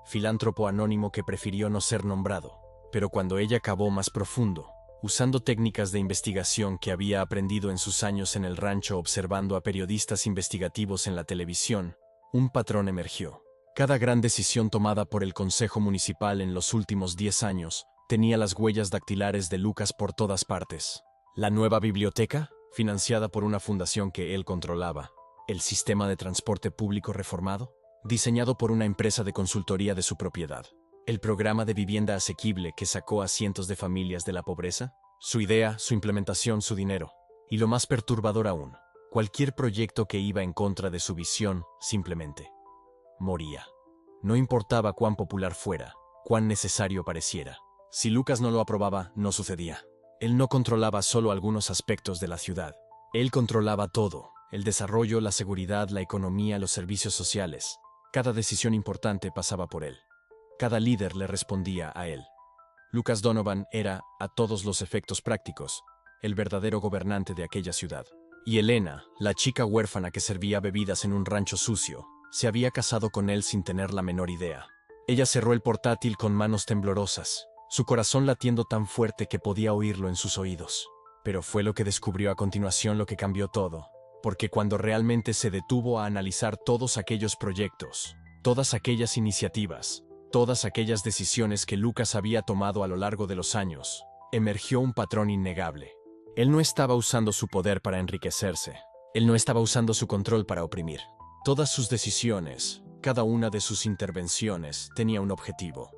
filántropo anónimo que prefirió no ser nombrado. Pero cuando ella cavó más profundo, usando técnicas de investigación que había aprendido en sus años en el rancho observando a periodistas investigativos en la televisión, un patrón emergió. Cada gran decisión tomada por el Consejo Municipal en los últimos 10 años tenía las huellas dactilares de Lucas por todas partes. La nueva biblioteca, financiada por una fundación que él controlaba. El sistema de transporte público reformado, diseñado por una empresa de consultoría de su propiedad. El programa de vivienda asequible que sacó a cientos de familias de la pobreza. Su idea, su implementación, su dinero. Y lo más perturbador aún, cualquier proyecto que iba en contra de su visión simplemente moría. No importaba cuán popular fuera, cuán necesario pareciera. Si Lucas no lo aprobaba, no sucedía. Él no controlaba solo algunos aspectos de la ciudad. Él controlaba todo: el desarrollo, la seguridad, la economía, los servicios sociales. Cada decisión importante pasaba por él. Cada líder le respondía a él. Lucas Donovan era, a todos los efectos prácticos, el verdadero gobernante de aquella ciudad. Y Elena, la chica huérfana que servía bebidas en un rancho sucio, se había casado con él sin tener la menor idea. Ella cerró el portátil con manos temblorosas, su corazón latiendo tan fuerte que podía oírlo en sus oídos. Pero fue lo que descubrió a continuación lo que cambió todo, porque cuando realmente se detuvo a analizar todos aquellos proyectos, todas aquellas iniciativas, todas aquellas decisiones que Lucas había tomado a lo largo de los años, emergió un patrón innegable. Él no estaba usando su poder para enriquecerse. Él no estaba usando su control para oprimir. Todas sus decisiones, cada una de sus intervenciones, tenía un objetivo: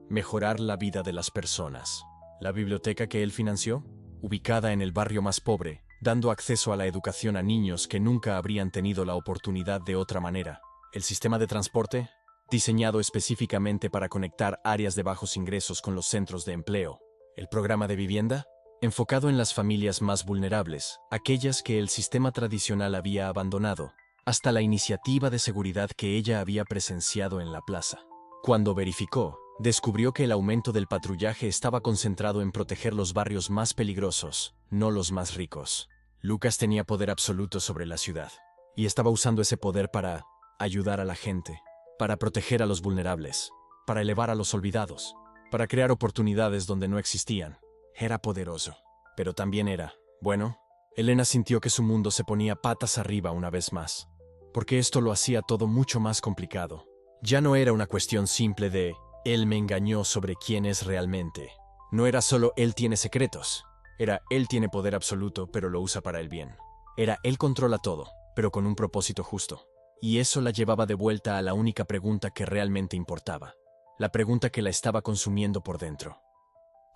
mejorar la vida de las personas. La biblioteca que él financió, ubicada en el barrio más pobre, dando acceso a la educación a niños que nunca habrían tenido la oportunidad de otra manera. El sistema de transporte, diseñado específicamente para conectar áreas de bajos ingresos con los centros de empleo. El programa de vivienda, enfocado en las familias más vulnerables, aquellas que el sistema tradicional había abandonado, hasta la iniciativa de seguridad que ella había presenciado en la plaza. Cuando verificó, descubrió que el aumento del patrullaje estaba concentrado en proteger los barrios más peligrosos, no los más ricos. Lucas tenía poder absoluto sobre la ciudad, y estaba usando ese poder para ayudar a la gente, para proteger a los vulnerables, para elevar a los olvidados, para crear oportunidades donde no existían. Era poderoso, pero también era, bueno, Elena sintió que su mundo se ponía patas arriba una vez más, porque esto lo hacía todo mucho más complicado. Ya no era una cuestión simple de él me engañó sobre quién es realmente. No era solo él tiene secretos. Era él tiene poder absoluto, pero lo usa para el bien. Era él controla todo, pero con un propósito justo. Y eso la llevaba de vuelta a la única pregunta que realmente importaba. La pregunta que la estaba consumiendo por dentro.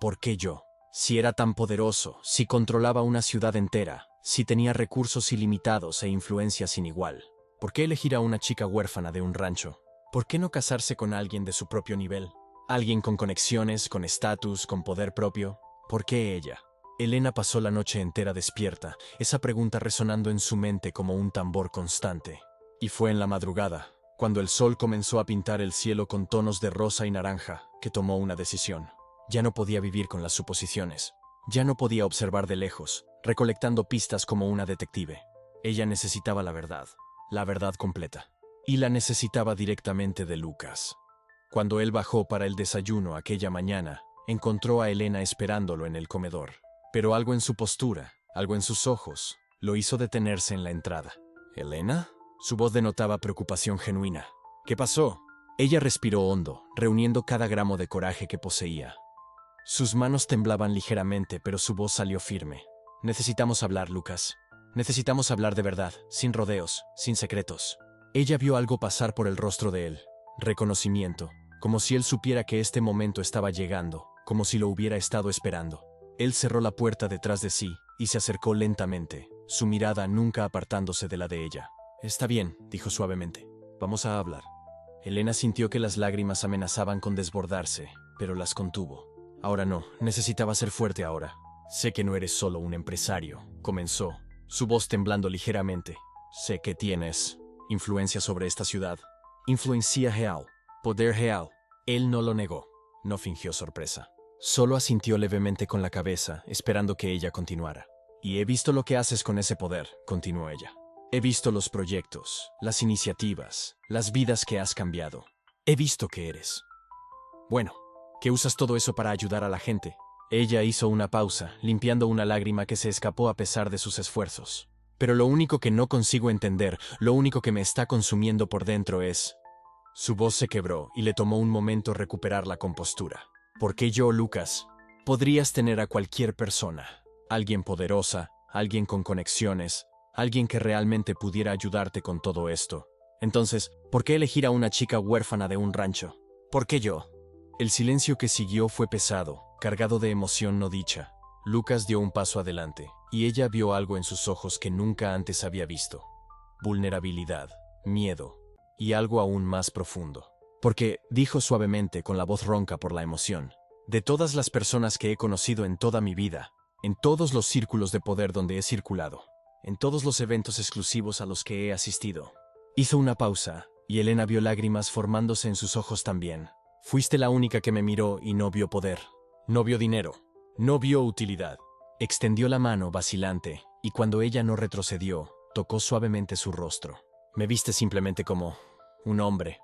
¿Por qué yo? Si era tan poderoso, si controlaba una ciudad entera, si tenía recursos ilimitados e influencia sin igual, ¿por qué elegir a una chica huérfana de un rancho? ¿Por qué no casarse con alguien de su propio nivel? Alguien con conexiones, con estatus, con poder propio. ¿Por qué ella? Elena pasó la noche entera despierta, esa pregunta resonando en su mente como un tambor constante. Y fue en la madrugada, cuando el sol comenzó a pintar el cielo con tonos de rosa y naranja, que tomó una decisión. Ya no podía vivir con las suposiciones. Ya no podía observar de lejos, recolectando pistas como una detective. Ella necesitaba la verdad completa. Y la necesitaba directamente de Lucas. Cuando él bajó para el desayuno aquella mañana, encontró a Elena esperándolo en el comedor. Pero algo en su postura, algo en sus ojos, lo hizo detenerse en la entrada. ¿Elena? Su voz denotaba preocupación genuina. ¿Qué pasó? Ella respiró hondo, reuniendo cada gramo de coraje que poseía. Sus manos temblaban ligeramente, pero su voz salió firme. Necesitamos hablar, Lucas. Necesitamos hablar de verdad, sin rodeos, sin secretos. Ella vio algo pasar por el rostro de él. Reconocimiento, como si él supiera que este momento estaba llegando, como si lo hubiera estado esperando. Él cerró la puerta detrás de sí y se acercó lentamente, su mirada nunca apartándose de la de ella. «Está bien», dijo suavemente. «Vamos a hablar». Elena sintió que las lágrimas amenazaban con desbordarse, pero las contuvo. «Ahora no, necesitaba ser fuerte ahora». «Sé que no eres solo un empresario», comenzó, su voz temblando ligeramente. «Sé que tienes influencia sobre esta ciudad. Influencia real, poder real». Él no lo negó, no fingió sorpresa. Solo asintió levemente con la cabeza, esperando que ella continuara. «Y he visto lo que haces con ese poder», continuó ella. «He visto los proyectos, las iniciativas, las vidas que has cambiado. He visto que eres. Bueno, que usas todo eso para ayudar a la gente». Ella hizo una pausa, limpiando una lágrima que se escapó a pesar de sus esfuerzos. «Pero lo único que no consigo entender, lo único que me está consumiendo por dentro es...». Su voz se quebró y le tomó un momento recuperar la compostura. «¿Por qué yo, Lucas? Podrías tener a cualquier persona, alguien poderosa, alguien con conexiones, alguien que realmente pudiera ayudarte con todo esto. Entonces, ¿por qué elegir a una chica huérfana de un rancho? ¿Por qué yo?». El silencio que siguió fue pesado, cargado de emoción no dicha. Lucas dio un paso adelante, y ella vio algo en sus ojos que nunca antes había visto. Vulnerabilidad, miedo, y algo aún más profundo. Porque, dijo suavemente con la voz ronca por la emoción, de todas las personas que he conocido en toda mi vida, en todos los círculos de poder donde he circulado, en todos los eventos exclusivos a los que he asistido. Hizo una pausa, y Elena vio lágrimas formándose en sus ojos también. Fuiste la única que me miró y no vio poder. No vio dinero. No vio utilidad. Extendió la mano vacilante, y cuando ella no retrocedió, tocó suavemente su rostro. Me viste simplemente como un hombre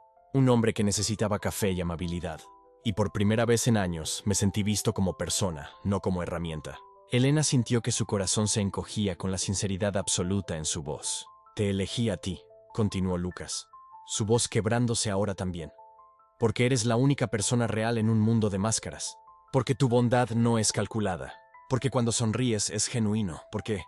que necesitaba café y amabilidad. Y por primera vez en años me sentí visto como persona, no como herramienta. Elena sintió que su corazón se encogía con la sinceridad absoluta en su voz. Te elegí a ti, continuó Lucas, su voz quebrándose ahora también. Porque eres la única persona real en un mundo de máscaras. Porque tu bondad no es calculada. Porque cuando sonríes es genuino. Porque...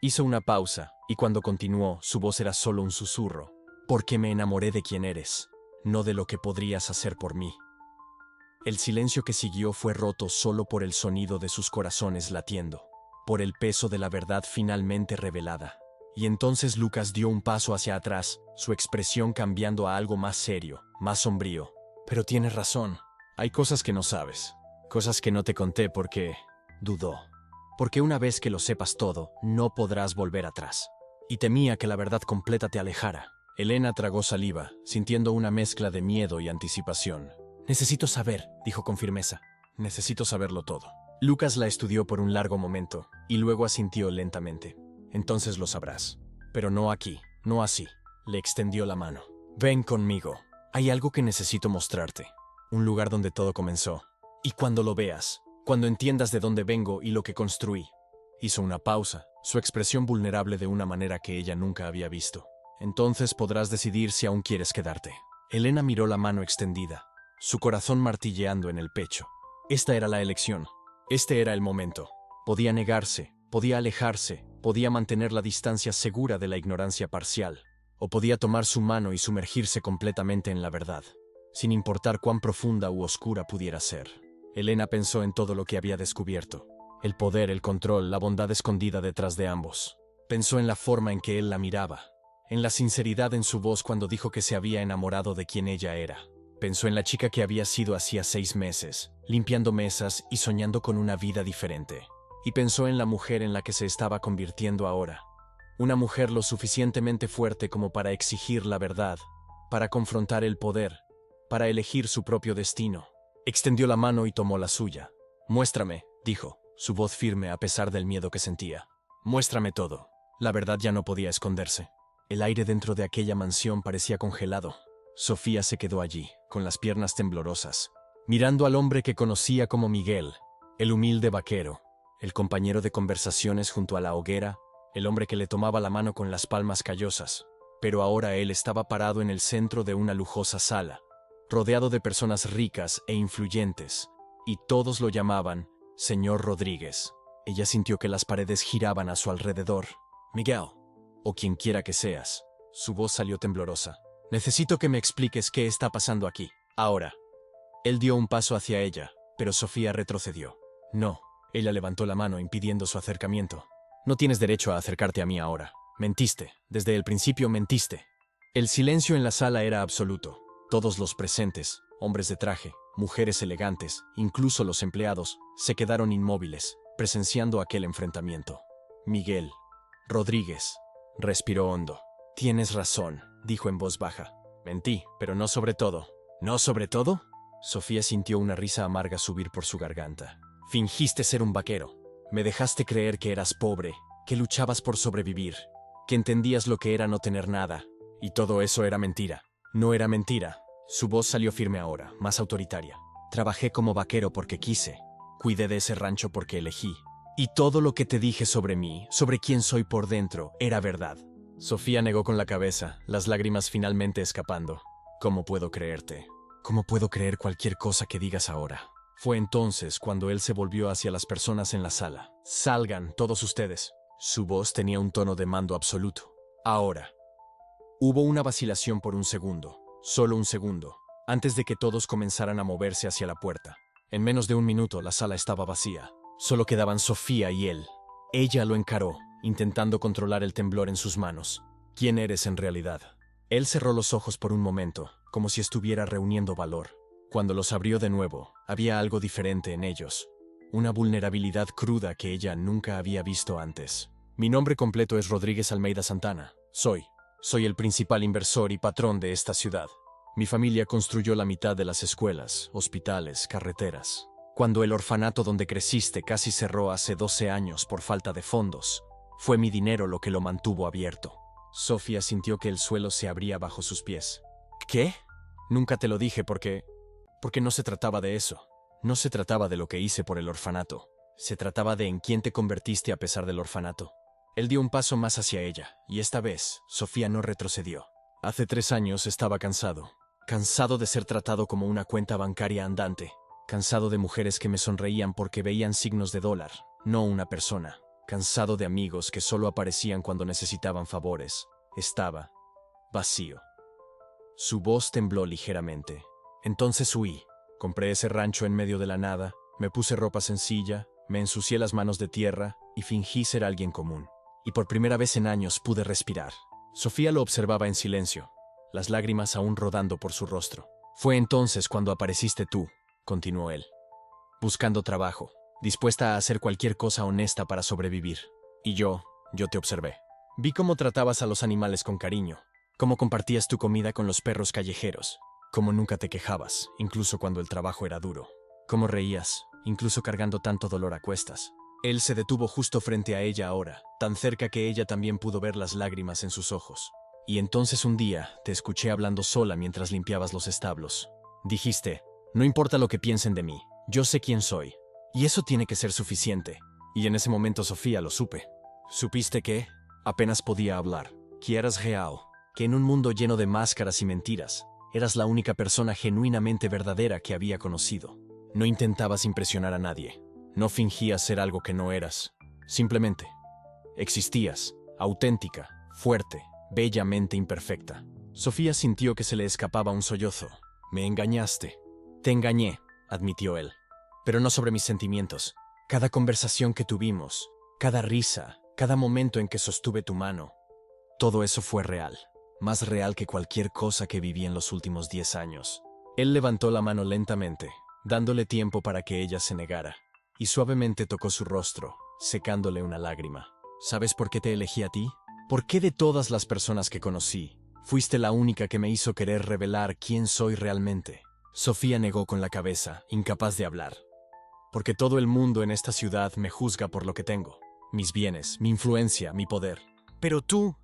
Hizo una pausa, y cuando continuó, su voz era solo un susurro. Porque me enamoré de quien eres, no de lo que podrías hacer por mí. El silencio que siguió fue roto solo por el sonido de sus corazones latiendo, por el peso de la verdad finalmente revelada. Y entonces Lucas dio un paso hacia atrás, su expresión cambiando a algo más serio, más sombrío. Pero tienes razón, hay cosas que no sabes, cosas que no te conté porque... dudó. Porque una vez que lo sepas todo, no podrás volver atrás. Y temía que la verdad completa te alejara. Elena tragó saliva, sintiendo una mezcla de miedo y anticipación. Necesito saber, dijo con firmeza. Necesito saberlo todo. Lucas la estudió por un largo momento, y luego asintió lentamente. Entonces lo sabrás. Pero no aquí, no así. Le extendió la mano. Ven conmigo. Hay algo que necesito mostrarte. Un lugar donde todo comenzó. Y cuando lo veas, cuando entiendas de dónde vengo y lo que construí. Hizo una pausa, su expresión vulnerable de una manera que ella nunca había visto. Entonces podrás decidir si aún quieres quedarte. Elena miró la mano extendida, su corazón martilleando en el pecho. Esta era la elección. Este era el momento. Podía negarse, podía alejarse, podía mantener la distancia segura de la ignorancia parcial, o podía tomar su mano y sumergirse completamente en la verdad, sin importar cuán profunda u oscura pudiera ser. Elena pensó en todo lo que había descubierto. El poder, el control, la bondad escondida detrás de ambos. Pensó en la forma en que él la miraba, en la sinceridad en su voz cuando dijo que se había enamorado de quien ella era. Pensó en la chica que había sido hacía 6 meses, limpiando mesas y soñando con una vida diferente. Y pensó en la mujer en la que se estaba convirtiendo ahora. Una mujer lo suficientemente fuerte como para exigir la verdad, para confrontar el poder, para elegir su propio destino. Extendió la mano y tomó la suya. Muéstrame, dijo, su voz firme a pesar del miedo que sentía. Muéstrame todo. La verdad ya no podía esconderse. El aire dentro de aquella mansión parecía congelado. Sofía se quedó allí, con las piernas temblorosas, mirando al hombre que conocía como Miguel, el humilde vaquero, el compañero de conversaciones junto a la hoguera, el hombre que le tomaba la mano con las palmas callosas. Pero ahora él estaba parado en el centro de una lujosa sala, rodeado de personas ricas e influyentes, y todos lo llamaban Señor Rodríguez. Ella sintió que las paredes giraban a su alrededor. Miguel, o quien quiera que seas. Su voz salió temblorosa. Necesito que me expliques qué está pasando aquí, ahora. Él dio un paso hacia ella, pero Sofía retrocedió. No, ella levantó la mano impidiendo su acercamiento. No tienes derecho a acercarte a mí ahora. Mentiste, desde el principio mentiste. El silencio en la sala era absoluto. Todos los presentes, hombres de traje, mujeres elegantes, incluso los empleados, se quedaron inmóviles, presenciando aquel enfrentamiento. Miguel Rodríguez respiró hondo. Tienes razón, dijo en voz baja. Mentí, pero no sobre todo. ¿No sobre todo? Sofía sintió una risa amarga subir por su garganta. Fingiste ser un vaquero. Me dejaste creer que eras pobre, que luchabas por sobrevivir, que entendías lo que era no tener nada. Y todo eso era mentira. No era mentira. Su voz salió firme ahora, más autoritaria. Trabajé como vaquero porque quise. Cuidé de ese rancho porque elegí. Y todo lo que te dije sobre mí, sobre quién soy por dentro, era verdad. Sofía negó con la cabeza, las lágrimas finalmente escapando. ¿Cómo puedo creerte? ¿Cómo puedo creer cualquier cosa que digas ahora? Fue entonces cuando él se volvió hacia las personas en la sala. Salgan, todos ustedes. Su voz tenía un tono de mando absoluto. Ahora. Hubo una vacilación por un segundo, solo un segundo, antes de que todos comenzaran a moverse hacia la puerta. En menos de un minuto la sala estaba vacía. Solo quedaban Sofía y él. Ella lo encaró, intentando controlar el temblor en sus manos. ¿Quién eres en realidad? Él cerró los ojos por un momento, como si estuviera reuniendo valor. Cuando los abrió de nuevo, había algo diferente en ellos. Una vulnerabilidad cruda que ella nunca había visto antes. Mi nombre completo es Rodríguez Almeida Santana. Soy el principal inversor y patrón de esta ciudad. Mi familia construyó la mitad de las escuelas, hospitales, carreteras. Cuando el orfanato donde creciste casi cerró hace 12 años por falta de fondos, fue mi dinero lo que lo mantuvo abierto. Sofía sintió que el suelo se abría bajo sus pies. ¿Qué? Nunca te lo dije porque no se trataba de eso. No se trataba de lo que hice por el orfanato. Se trataba de en quién te convertiste a pesar del orfanato. Él dio un paso más hacia ella, y esta vez, Sofía no retrocedió. Hace 3 años estaba cansado. Cansado de ser tratado como una cuenta bancaria andante. Cansado de mujeres que me sonreían porque veían signos de dólar, no una persona. Cansado de amigos que solo aparecían cuando necesitaban favores. Estaba vacío. Su voz tembló ligeramente. Entonces huí. Compré ese rancho en medio de la nada, me puse ropa sencilla, me ensucié las manos de tierra y fingí ser alguien común. Y por primera vez en años pude respirar. Sofía lo observaba en silencio, las lágrimas aún rodando por su rostro. Fue entonces cuando apareciste tú, continuó él. Buscando trabajo, dispuesta a hacer cualquier cosa honesta para sobrevivir. Y yo te observé. Vi cómo tratabas a los animales con cariño, cómo compartías tu comida con los perros callejeros, cómo nunca te quejabas, incluso cuando el trabajo era duro, cómo reías, incluso cargando tanto dolor a cuestas. Él se detuvo justo frente a ella ahora, tan cerca que ella también pudo ver las lágrimas en sus ojos. Y entonces un día te escuché hablando sola mientras limpiabas los establos. Dijiste, no importa lo que piensen de mí, yo sé quién soy. Y eso tiene que ser suficiente. Y en ese momento, Sofía, lo supe. Supiste que apenas podía hablar, que eras real, que en un mundo lleno de máscaras y mentiras, eras la única persona genuinamente verdadera que había conocido. No intentabas impresionar a nadie. No fingías ser algo que no eras. Simplemente existías, auténtica, fuerte, bellamente imperfecta. Sofía sintió que se le escapaba un sollozo. Me engañaste. Te engañé, admitió él. Pero no sobre mis sentimientos. Cada conversación que tuvimos, cada risa, cada momento en que sostuve tu mano, todo eso fue real. Más real que cualquier cosa que viví en los últimos 10 años. Él levantó la mano lentamente, dándole tiempo para que ella se negara, y suavemente tocó su rostro, secándole una lágrima. ¿Sabes por qué te elegí a ti? ¿Por qué de todas las personas que conocí, fuiste la única que me hizo querer revelar quién soy realmente? Sofía negó con la cabeza, incapaz de hablar. Porque todo el mundo en esta ciudad me juzga por lo que tengo, mis bienes, mi influencia, mi poder. Pero tú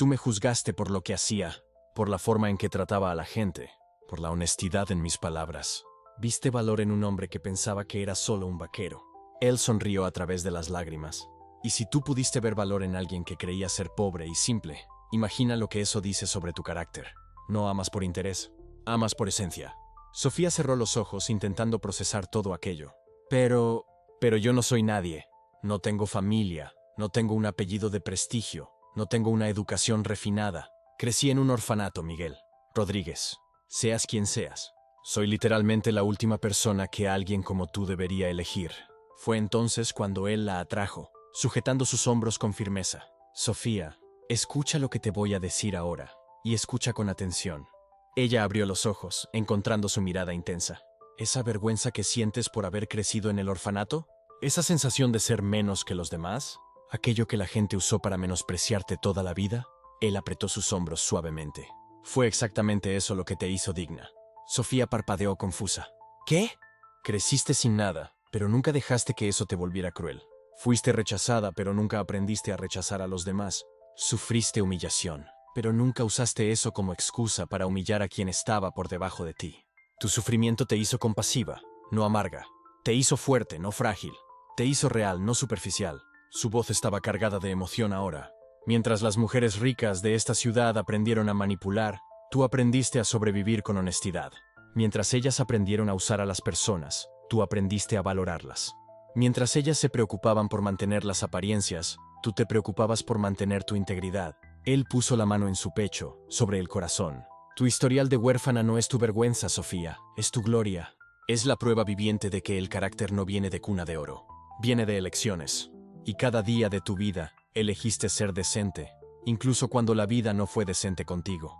me juzgaste por lo que hacía, por la forma en que trataba a la gente, por la honestidad en mis palabras. Viste valor en un hombre que pensaba que era solo un vaquero. Él sonrió a través de las lágrimas. Y si tú pudiste ver valor en alguien que creía ser pobre y simple, imagina lo que eso dice sobre tu carácter. No amas por interés, amas por esencia. Sofía cerró los ojos intentando procesar todo aquello. Pero yo no soy nadie. No tengo familia, no tengo un apellido de prestigio, no tengo una educación refinada. Crecí en un orfanato, Miguel. Rodríguez, seas quien seas. Soy literalmente la última persona que alguien como tú debería elegir. Fue entonces cuando él la atrajo, sujetando sus hombros con firmeza. Sofía, escucha lo que te voy a decir ahora, y escucha con atención. Ella abrió los ojos, encontrando su mirada intensa. ¿Esa vergüenza que sientes por haber crecido en el orfanato? ¿Esa sensación de ser menos que los demás? ¿Aquello que la gente usó para menospreciarte toda la vida? Él apretó sus hombros suavemente. Fue exactamente eso lo que te hizo digna. Sofía parpadeó confusa. ¿Qué? Creciste sin nada, pero nunca dejaste que eso te volviera cruel. Fuiste rechazada, pero nunca aprendiste a rechazar a los demás. Sufriste humillación, pero nunca usaste eso como excusa para humillar a quien estaba por debajo de ti. Tu sufrimiento te hizo compasiva, no amarga. Te hizo fuerte, no frágil. Te hizo real, no superficial. Su voz estaba cargada de emoción ahora. Mientras las mujeres ricas de esta ciudad aprendieron a manipular, tú aprendiste a sobrevivir con honestidad. Mientras ellas aprendieron a usar a las personas, tú aprendiste a valorarlas. Mientras ellas se preocupaban por mantener las apariencias, tú te preocupabas por mantener tu integridad. Él puso la mano en su pecho, sobre el corazón. Tu historial de huérfana no es tu vergüenza, Sofía, es tu gloria. Es la prueba viviente de que el carácter no viene de cuna de oro. viene de elecciones. Y cada día de tu vida, elegiste ser decente, incluso cuando la vida no fue decente contigo.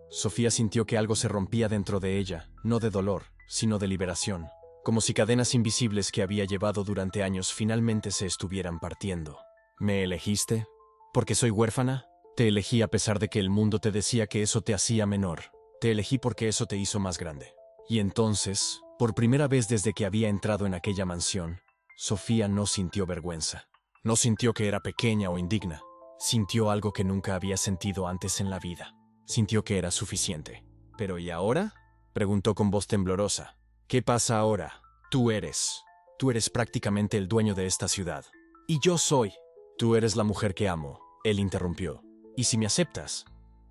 Sofía sintió que algo se rompía dentro de ella, no de dolor, sino de liberación, como si cadenas invisibles que había llevado durante años finalmente se estuvieran partiendo. ¿Me elegiste? ¿Porque soy huérfana? Te elegí a pesar de que el mundo te decía que eso te hacía menor. Te elegí porque eso te hizo más grande. Y entonces, por primera vez desde que había entrado en aquella mansión, Sofía no sintió vergüenza. No sintió que era pequeña o indigna. Sintió algo que nunca había sentido antes en la vida. Sintió que era suficiente. ¿Pero y ahora?, preguntó con voz temblorosa. ¿Qué pasa ahora? Tú eres prácticamente el dueño de esta ciudad. Y yo soy. Tú eres la mujer que amo, él interrumpió. Y si me aceptas,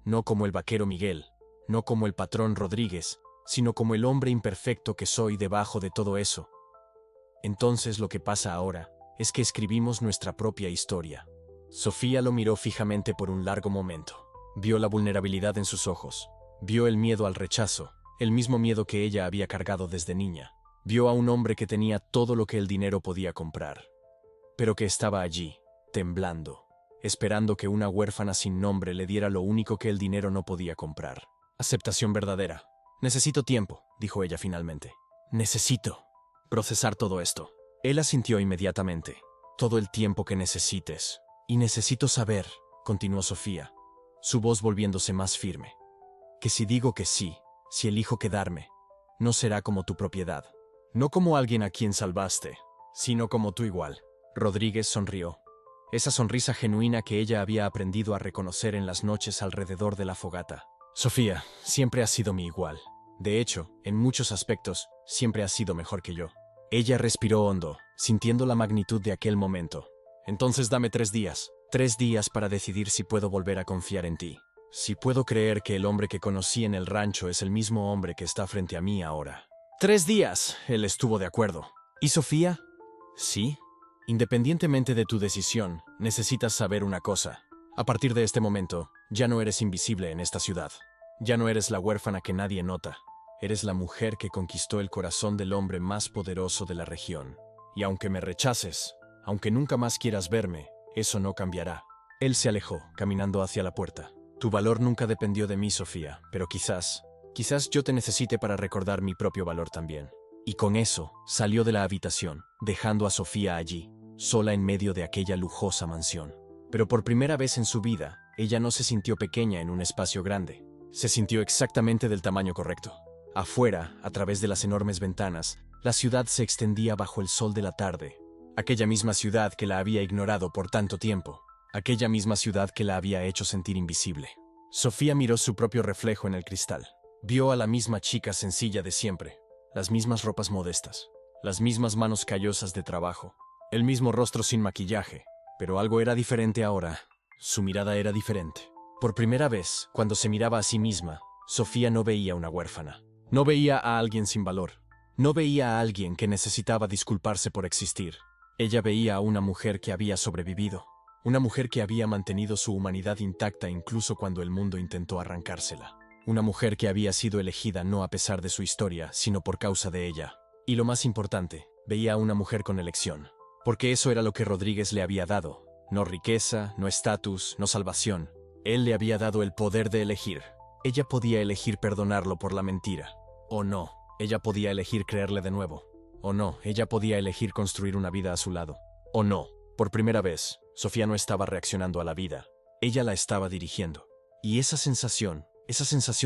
no como el vaquero Miguel, no como el patrón Rodríguez, sino como el hombre imperfecto que soy debajo de todo eso. Entonces lo que pasa ahora es que escribimos nuestra propia historia. Sofía lo miró fijamente por un largo momento. Vio la vulnerabilidad en sus ojos. Vio el miedo al rechazo, el mismo miedo que ella había cargado desde niña. Vio a un hombre que tenía todo lo que el dinero podía comprar, pero que estaba allí, temblando, esperando que una huérfana sin nombre le diera lo único que el dinero no podía comprar. Aceptación verdadera. Necesito tiempo, dijo ella finalmente. Necesito procesar todo esto. Él asintió inmediatamente. Todo el tiempo que necesites. Y necesito saber, continuó Sofía, su voz volviéndose más firme, que si digo que sí, si elijo quedarme, no será como tu propiedad. No como alguien a quien salvaste, sino como tú igual. Rodríguez sonrió. Esa sonrisa genuina que ella había aprendido a reconocer en las noches alrededor de la fogata. Sofía, siempre has sido mi igual. De hecho, en muchos aspectos, siempre has sido mejor que yo. Ella respiró hondo, sintiendo la magnitud de aquel momento. Entonces dame 3 días. 3 días para decidir si puedo volver a confiar en ti. Si puedo creer que el hombre que conocí en el rancho es el mismo hombre que está frente a mí ahora. 3 días, él estuvo de acuerdo. ¿Y Sofía? Sí. Independientemente de tu decisión, necesitas saber una cosa. A partir de este momento, ya no eres invisible en esta ciudad. Ya no eres la huérfana que nadie nota. Eres la mujer que conquistó el corazón del hombre más poderoso de la región. Y aunque me rechaces, aunque nunca más quieras verme, eso no cambiará. Él se alejó, caminando hacia la puerta. Tu valor nunca dependió de mí, Sofía, pero quizás yo te necesite para recordar mi propio valor también. Y con eso, salió de la habitación, dejando a Sofía allí, sola en medio de aquella lujosa mansión. Pero por primera vez en su vida, ella no se sintió pequeña en un espacio grande. Se sintió exactamente del tamaño correcto. Afuera, a través de las enormes ventanas, la ciudad se extendía bajo el sol de la tarde. Aquella misma ciudad que la había ignorado por tanto tiempo. Aquella misma ciudad que la había hecho sentir invisible. Sofía miró su propio reflejo en el cristal. Vio a la misma chica sencilla de siempre. Las mismas ropas modestas. Las mismas manos callosas de trabajo. El mismo rostro sin maquillaje. Pero algo era diferente ahora. Su mirada era diferente. Por primera vez, cuando se miraba a sí misma, Sofía no veía una huérfana. No veía a alguien sin valor. No veía a alguien que necesitaba disculparse por existir. Ella veía a una mujer que había sobrevivido. Una mujer que había mantenido su humanidad intacta incluso cuando el mundo intentó arrancársela. Una mujer que había sido elegida no a pesar de su historia, sino por causa de ella. Y lo más importante, veía a una mujer con elección. Porque eso era lo que Rodríguez le había dado. No riqueza, no estatus, no salvación. Él le había dado el poder de elegir. Ella podía elegir perdonarlo por la mentira. O no, ella podía elegir creerle de nuevo. O no, ella podía elegir construir una vida a su lado. O no, por primera vez, Sofía no estaba reaccionando a la vida. Ella la estaba dirigiendo. Y esa sensación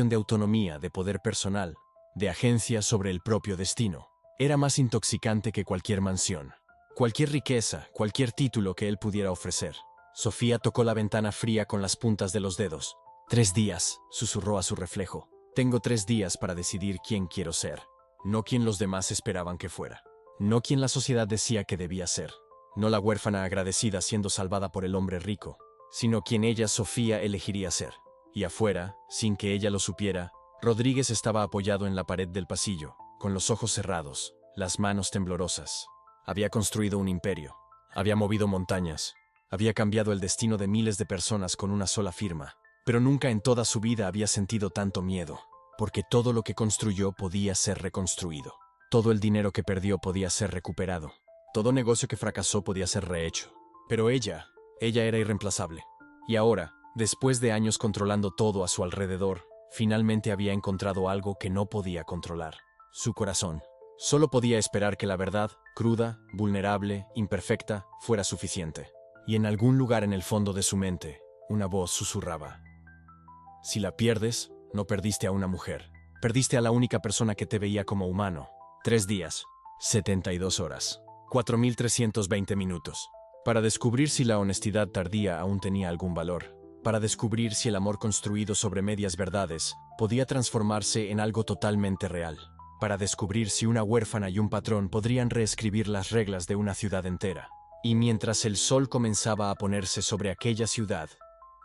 de autonomía, de poder personal, de agencia sobre el propio destino, era más intoxicante que cualquier mansión. Cualquier riqueza, cualquier título que él pudiera ofrecer. Sofía tocó la ventana fría con las puntas de los dedos. 3 días, susurró a su reflejo. Tengo 3 días para decidir quién quiero ser. No quien los demás esperaban que fuera. No quien la sociedad decía que debía ser. No la huérfana agradecida siendo salvada por el hombre rico, sino quien ella, Sofía, elegiría ser. Y afuera, sin que ella lo supiera, Rodríguez estaba apoyado en la pared del pasillo, con los ojos cerrados, las manos temblorosas. Había construido un imperio. Había movido montañas. Había cambiado el destino de miles de personas con una sola firma. Pero nunca en toda su vida había sentido tanto miedo, porque todo lo que construyó podía ser reconstruido. Todo el dinero que perdió podía ser recuperado. Todo negocio que fracasó podía ser rehecho. Pero ella era irreemplazable. Y ahora, después de años controlando todo a su alrededor, finalmente había encontrado algo que no podía controlar: su corazón. Solo podía esperar que la verdad, cruda, vulnerable, imperfecta, fuera suficiente. Y en algún lugar en el fondo de su mente, una voz susurraba: si la pierdes, no perdiste a una mujer. Perdiste a la única persona que te veía como humano. 3 días, 72 horas, 4.320 minutos. Para descubrir si la honestidad tardía aún tenía algún valor. Para descubrir si el amor construido sobre medias verdades podía transformarse en algo totalmente real. Para descubrir si una huérfana y un patrón podrían reescribir las reglas de una ciudad entera. Y mientras el sol comenzaba a ponerse sobre aquella ciudad,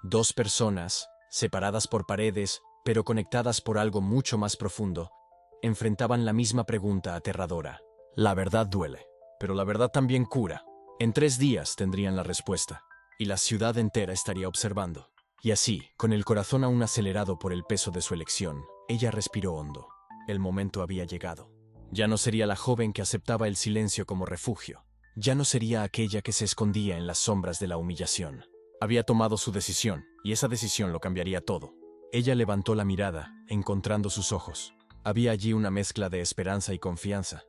2 personas, separadas por paredes, pero conectadas por algo mucho más profundo, enfrentaban la misma pregunta aterradora. La verdad duele, pero la verdad también cura. En 3 días tendrían la respuesta, y la ciudad entera estaría observando. Y así, con el corazón aún acelerado por el peso de su elección, ella respiró hondo. El momento había llegado. Ya no sería la joven que aceptaba el silencio como refugio. Ya no sería aquella que se escondía en las sombras de la humillación. Había tomado su decisión, y esa decisión lo cambiaría todo. Ella levantó la mirada, encontrando sus ojos. Había allí una mezcla de esperanza y confianza,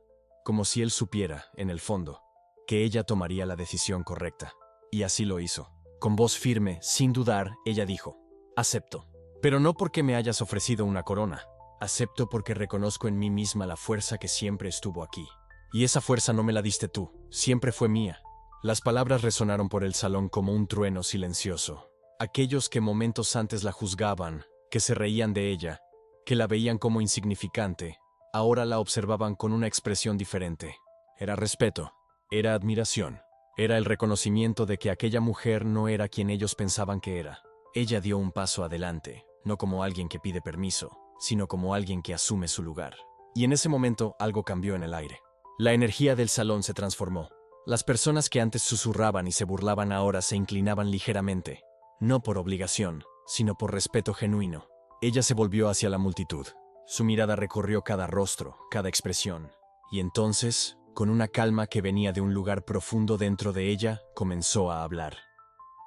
como si él supiera, en el fondo, que ella tomaría la decisión correcta. Y así lo hizo. Con voz firme, sin dudar, ella dijo: acepto. Pero no porque me hayas ofrecido una corona. Acepto porque reconozco en mí misma la fuerza que siempre estuvo aquí. Y esa fuerza no me la diste tú, siempre fue mía. Las palabras resonaron por el salón como un trueno silencioso. Aquellos que momentos antes la juzgaban, que se reían de ella, que la veían como insignificante, ahora la observaban con una expresión diferente. Era respeto, era admiración, era el reconocimiento de que aquella mujer no era quien ellos pensaban que era. Ella dio un paso adelante, no como alguien que pide permiso, sino como alguien que asume su lugar. Y en ese momento algo cambió en el aire. La energía del salón se transformó. Las personas que antes susurraban y se burlaban ahora se inclinaban ligeramente, no por obligación, sino por respeto genuino. Ella se volvió hacia la multitud. Su mirada recorrió cada rostro, cada expresión. Y entonces, con una calma que venía de un lugar profundo dentro de ella, comenzó a hablar.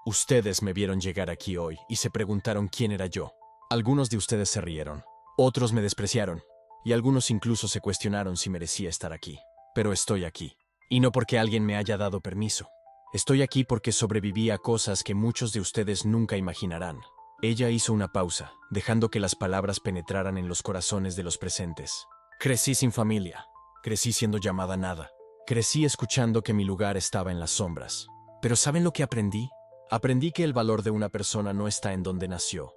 Ustedes me vieron llegar aquí hoy y se preguntaron quién era yo. Algunos de ustedes se rieron, otros me despreciaron, y algunos incluso se cuestionaron si merecía estar aquí. Pero estoy aquí. Y no porque alguien me haya dado permiso. Estoy aquí porque sobreviví a cosas que muchos de ustedes nunca imaginarán. Ella hizo una pausa, dejando que las palabras penetraran en los corazones de los presentes. Crecí sin familia. Crecí siendo llamada nada. Crecí escuchando que mi lugar estaba en las sombras. Pero ¿saben lo que aprendí? Aprendí que el valor de una persona no está en dónde nació,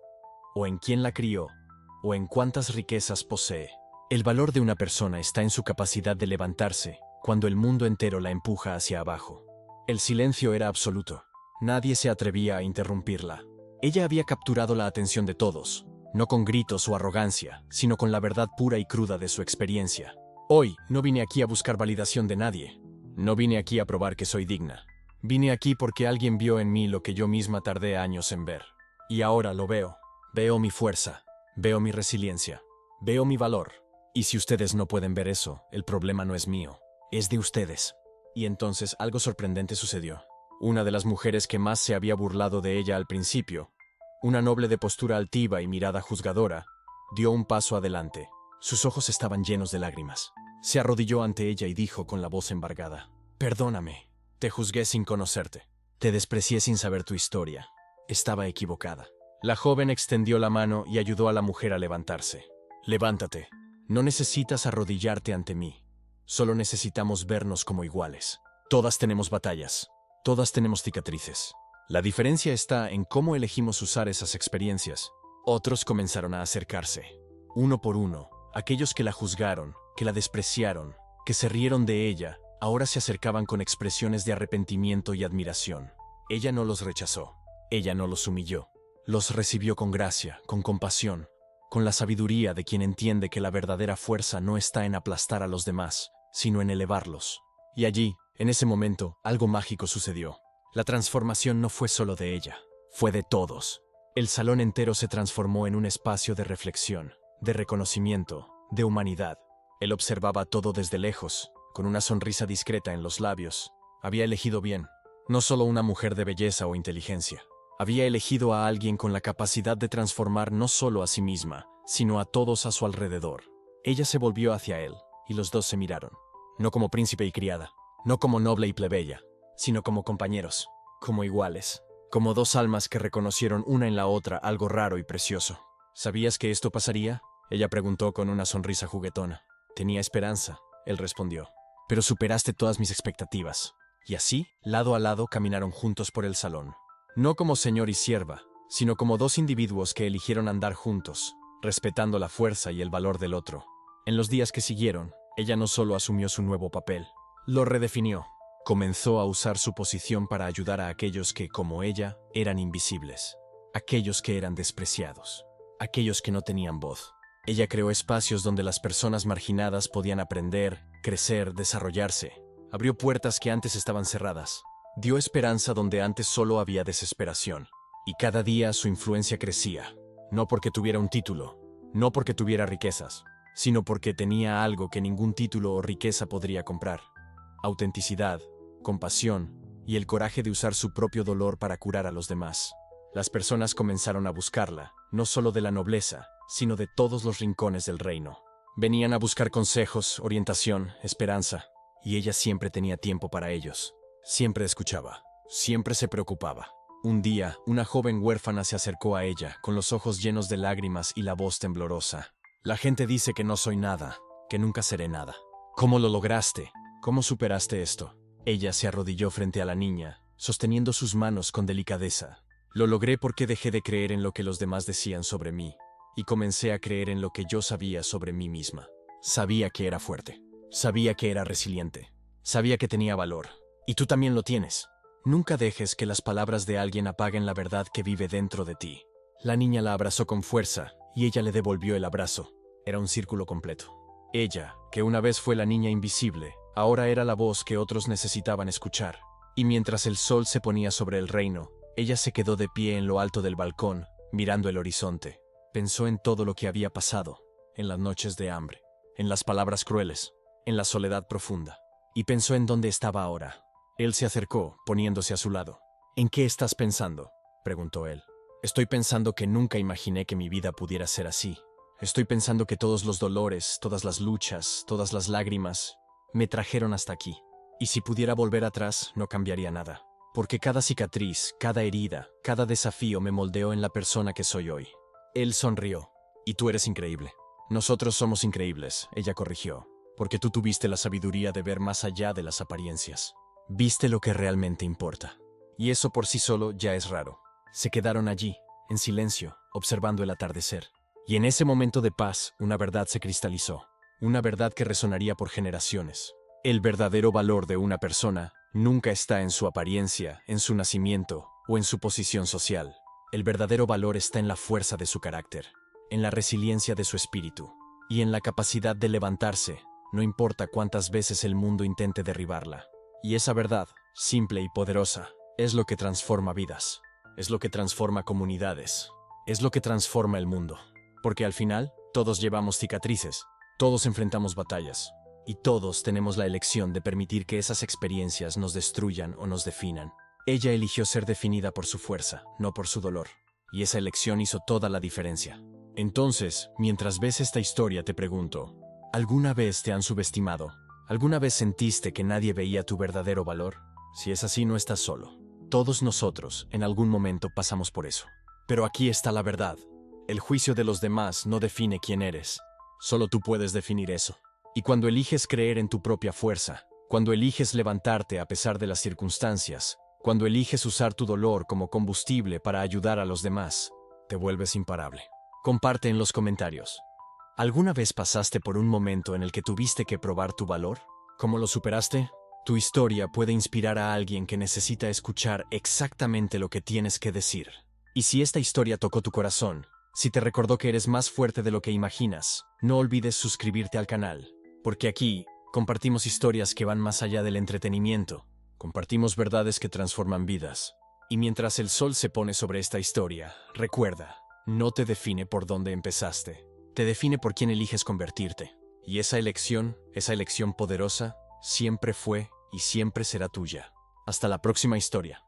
o en quién la crió, o en cuántas riquezas posee. El valor de una persona está en su capacidad de levantarse cuando el mundo entero la empuja hacia abajo. El silencio era absoluto. Nadie se atrevía a interrumpirla. Ella había capturado la atención de todos, no con gritos o arrogancia, sino con la verdad pura y cruda de su experiencia. Hoy no vine aquí a buscar validación de nadie. No vine aquí a probar que soy digna. Vine aquí porque alguien vio en mí lo que yo misma tardé años en ver. Y ahora lo veo. Veo mi fuerza. Veo mi resiliencia. Veo mi valor. Y si ustedes no pueden ver eso, el problema no es mío. Es de ustedes. Y entonces algo sorprendente sucedió. Una de las mujeres que más se había burlado de ella al principio, una noble de postura altiva y mirada juzgadora, dio un paso adelante. Sus ojos estaban llenos de lágrimas. Se arrodilló ante ella y dijo con la voz embargada: perdóname, te juzgué sin conocerte. Te desprecié sin saber tu historia. Estaba equivocada. La joven extendió la mano y ayudó a la mujer a levantarse. Levántate. No necesitas arrodillarte ante mí. Solo necesitamos vernos como iguales. Todas tenemos batallas. Todas tenemos cicatrices. La diferencia está en cómo elegimos usar esas experiencias. Otros comenzaron a acercarse. Uno por uno, aquellos que la juzgaron, que la despreciaron, que se rieron de ella, ahora se acercaban con expresiones de arrepentimiento y admiración. Ella no los rechazó. Ella no los humilló. Los recibió con gracia, con compasión, con la sabiduría de quien entiende que la verdadera fuerza no está en aplastar a los demás, sino en elevarlos. Y allí, en ese momento, algo mágico sucedió. La transformación no fue solo de ella, fue de todos. El salón entero se transformó en un espacio de reflexión, de reconocimiento, de humanidad. Él observaba todo desde lejos, con una sonrisa discreta en los labios. Había elegido bien. No solo una mujer de belleza o inteligencia. Había elegido a alguien con la capacidad de transformar no solo a sí misma, sino a todos a su alrededor. Ella se volvió hacia él, y los dos se miraron. No como príncipe y criada, no como noble y plebeya, sino como compañeros, como iguales, como dos almas que reconocieron una en la otra algo raro y precioso. ¿Sabías que esto pasaría? Ella preguntó con una sonrisa juguetona. Tenía esperanza, él respondió. Pero superaste todas mis expectativas. Y así, lado a lado, caminaron juntos por el salón. No como señor y sierva, sino como dos individuos que eligieron andar juntos, respetando la fuerza y el valor del otro. En los días que siguieron, ella no solo asumió su nuevo papel, lo redefinió. Comenzó a usar su posición para ayudar a aquellos que, como ella, eran invisibles. Aquellos que eran despreciados. Aquellos que no tenían voz. Ella creó espacios donde las personas marginadas podían aprender, crecer, desarrollarse. Abrió puertas que antes estaban cerradas. Dio esperanza donde antes solo había desesperación. Y cada día su influencia crecía. No porque tuviera un título, no porque tuviera riquezas, sino porque tenía algo que ningún título o riqueza podría comprar. Autenticidad, compasión y el coraje de usar su propio dolor para curar a los demás. Las personas comenzaron a buscarla, no solo de la nobleza, sino de todos los rincones del reino. Venían a buscar consejos, orientación, esperanza. Y ella siempre tenía tiempo para ellos. Siempre escuchaba. Siempre se preocupaba. Un día, una joven huérfana se acercó a ella, con los ojos llenos de lágrimas y la voz temblorosa. La gente dice que no soy nada, que nunca seré nada. ¿Cómo lo lograste? ¿Cómo superaste esto? Ella se arrodilló frente a la niña, sosteniendo sus manos con delicadeza. Lo logré porque dejé de creer en lo que los demás decían sobre mí, y comencé a creer en lo que yo sabía sobre mí misma. Sabía que era fuerte. Sabía que era resiliente. Sabía que tenía valor. Y tú también lo tienes. Nunca dejes que las palabras de alguien apaguen la verdad que vive dentro de ti. La niña la abrazó con fuerza, y ella le devolvió el abrazo. Era un círculo completo. Ella, que una vez fue la niña invisible, ahora era la voz que otros necesitaban escuchar. Y mientras el sol se ponía sobre el reino, ella se quedó de pie en lo alto del balcón, mirando el horizonte. Pensó en todo lo que había pasado, en las noches de hambre, en las palabras crueles, en la soledad profunda. Y pensó en dónde estaba ahora. Él se acercó, poniéndose a su lado. ¿En qué estás pensando?, preguntó él. Estoy pensando que nunca imaginé que mi vida pudiera ser así. Estoy pensando que todos los dolores, todas las luchas, todas las lágrimas, me trajeron hasta aquí. Y si pudiera volver atrás, no cambiaría nada. Porque cada cicatriz, cada herida, cada desafío me moldeó en la persona que soy hoy. Él sonrió. Y tú eres increíble. Nosotros somos increíbles, ella corrigió. Porque tú tuviste la sabiduría de ver más allá de las apariencias. Viste lo que realmente importa. Y eso por sí solo ya es raro. Se quedaron allí, en silencio, observando el atardecer. Y en ese momento de paz, una verdad se cristalizó. Una verdad que resonaría por generaciones. El verdadero valor de una persona nunca está en su apariencia, en su nacimiento o en su posición social. El verdadero valor está en la fuerza de su carácter, en la resiliencia de su espíritu y en la capacidad de levantarse, no importa cuántas veces el mundo intente derribarla. Y esa verdad, simple y poderosa, es lo que transforma vidas, es lo que transforma comunidades, es lo que transforma el mundo. Porque al final, todos llevamos cicatrices, todos enfrentamos batallas, y todos tenemos la elección de permitir que esas experiencias nos destruyan o nos definan. Ella eligió ser definida por su fuerza, no por su dolor, y esa elección hizo toda la diferencia. Entonces, mientras ves esta historia, te pregunto, ¿alguna vez te han subestimado? ¿Alguna vez sentiste que nadie veía tu verdadero valor? Si es así, no estás solo. Todos nosotros, en algún momento, pasamos por eso. Pero aquí está la verdad. El juicio de los demás no define quién eres. Solo tú puedes definir eso. Y cuando eliges creer en tu propia fuerza, cuando eliges levantarte a pesar de las circunstancias, cuando eliges usar tu dolor como combustible para ayudar a los demás, te vuelves imparable. Comparte en los comentarios. ¿Alguna vez pasaste por un momento en el que tuviste que probar tu valor? ¿Cómo lo superaste? Tu historia puede inspirar a alguien que necesita escuchar exactamente lo que tienes que decir. Y si esta historia tocó tu corazón, si te recordó que eres más fuerte de lo que imaginas, no olvides suscribirte al canal, porque aquí compartimos historias que van más allá del entretenimiento. Compartimos verdades que transforman vidas. Y mientras el sol se pone sobre esta historia, recuerda, no te define por dónde empezaste. Te define por quién eliges convertirte. Y esa elección poderosa, siempre fue y siempre será tuya. Hasta la próxima historia.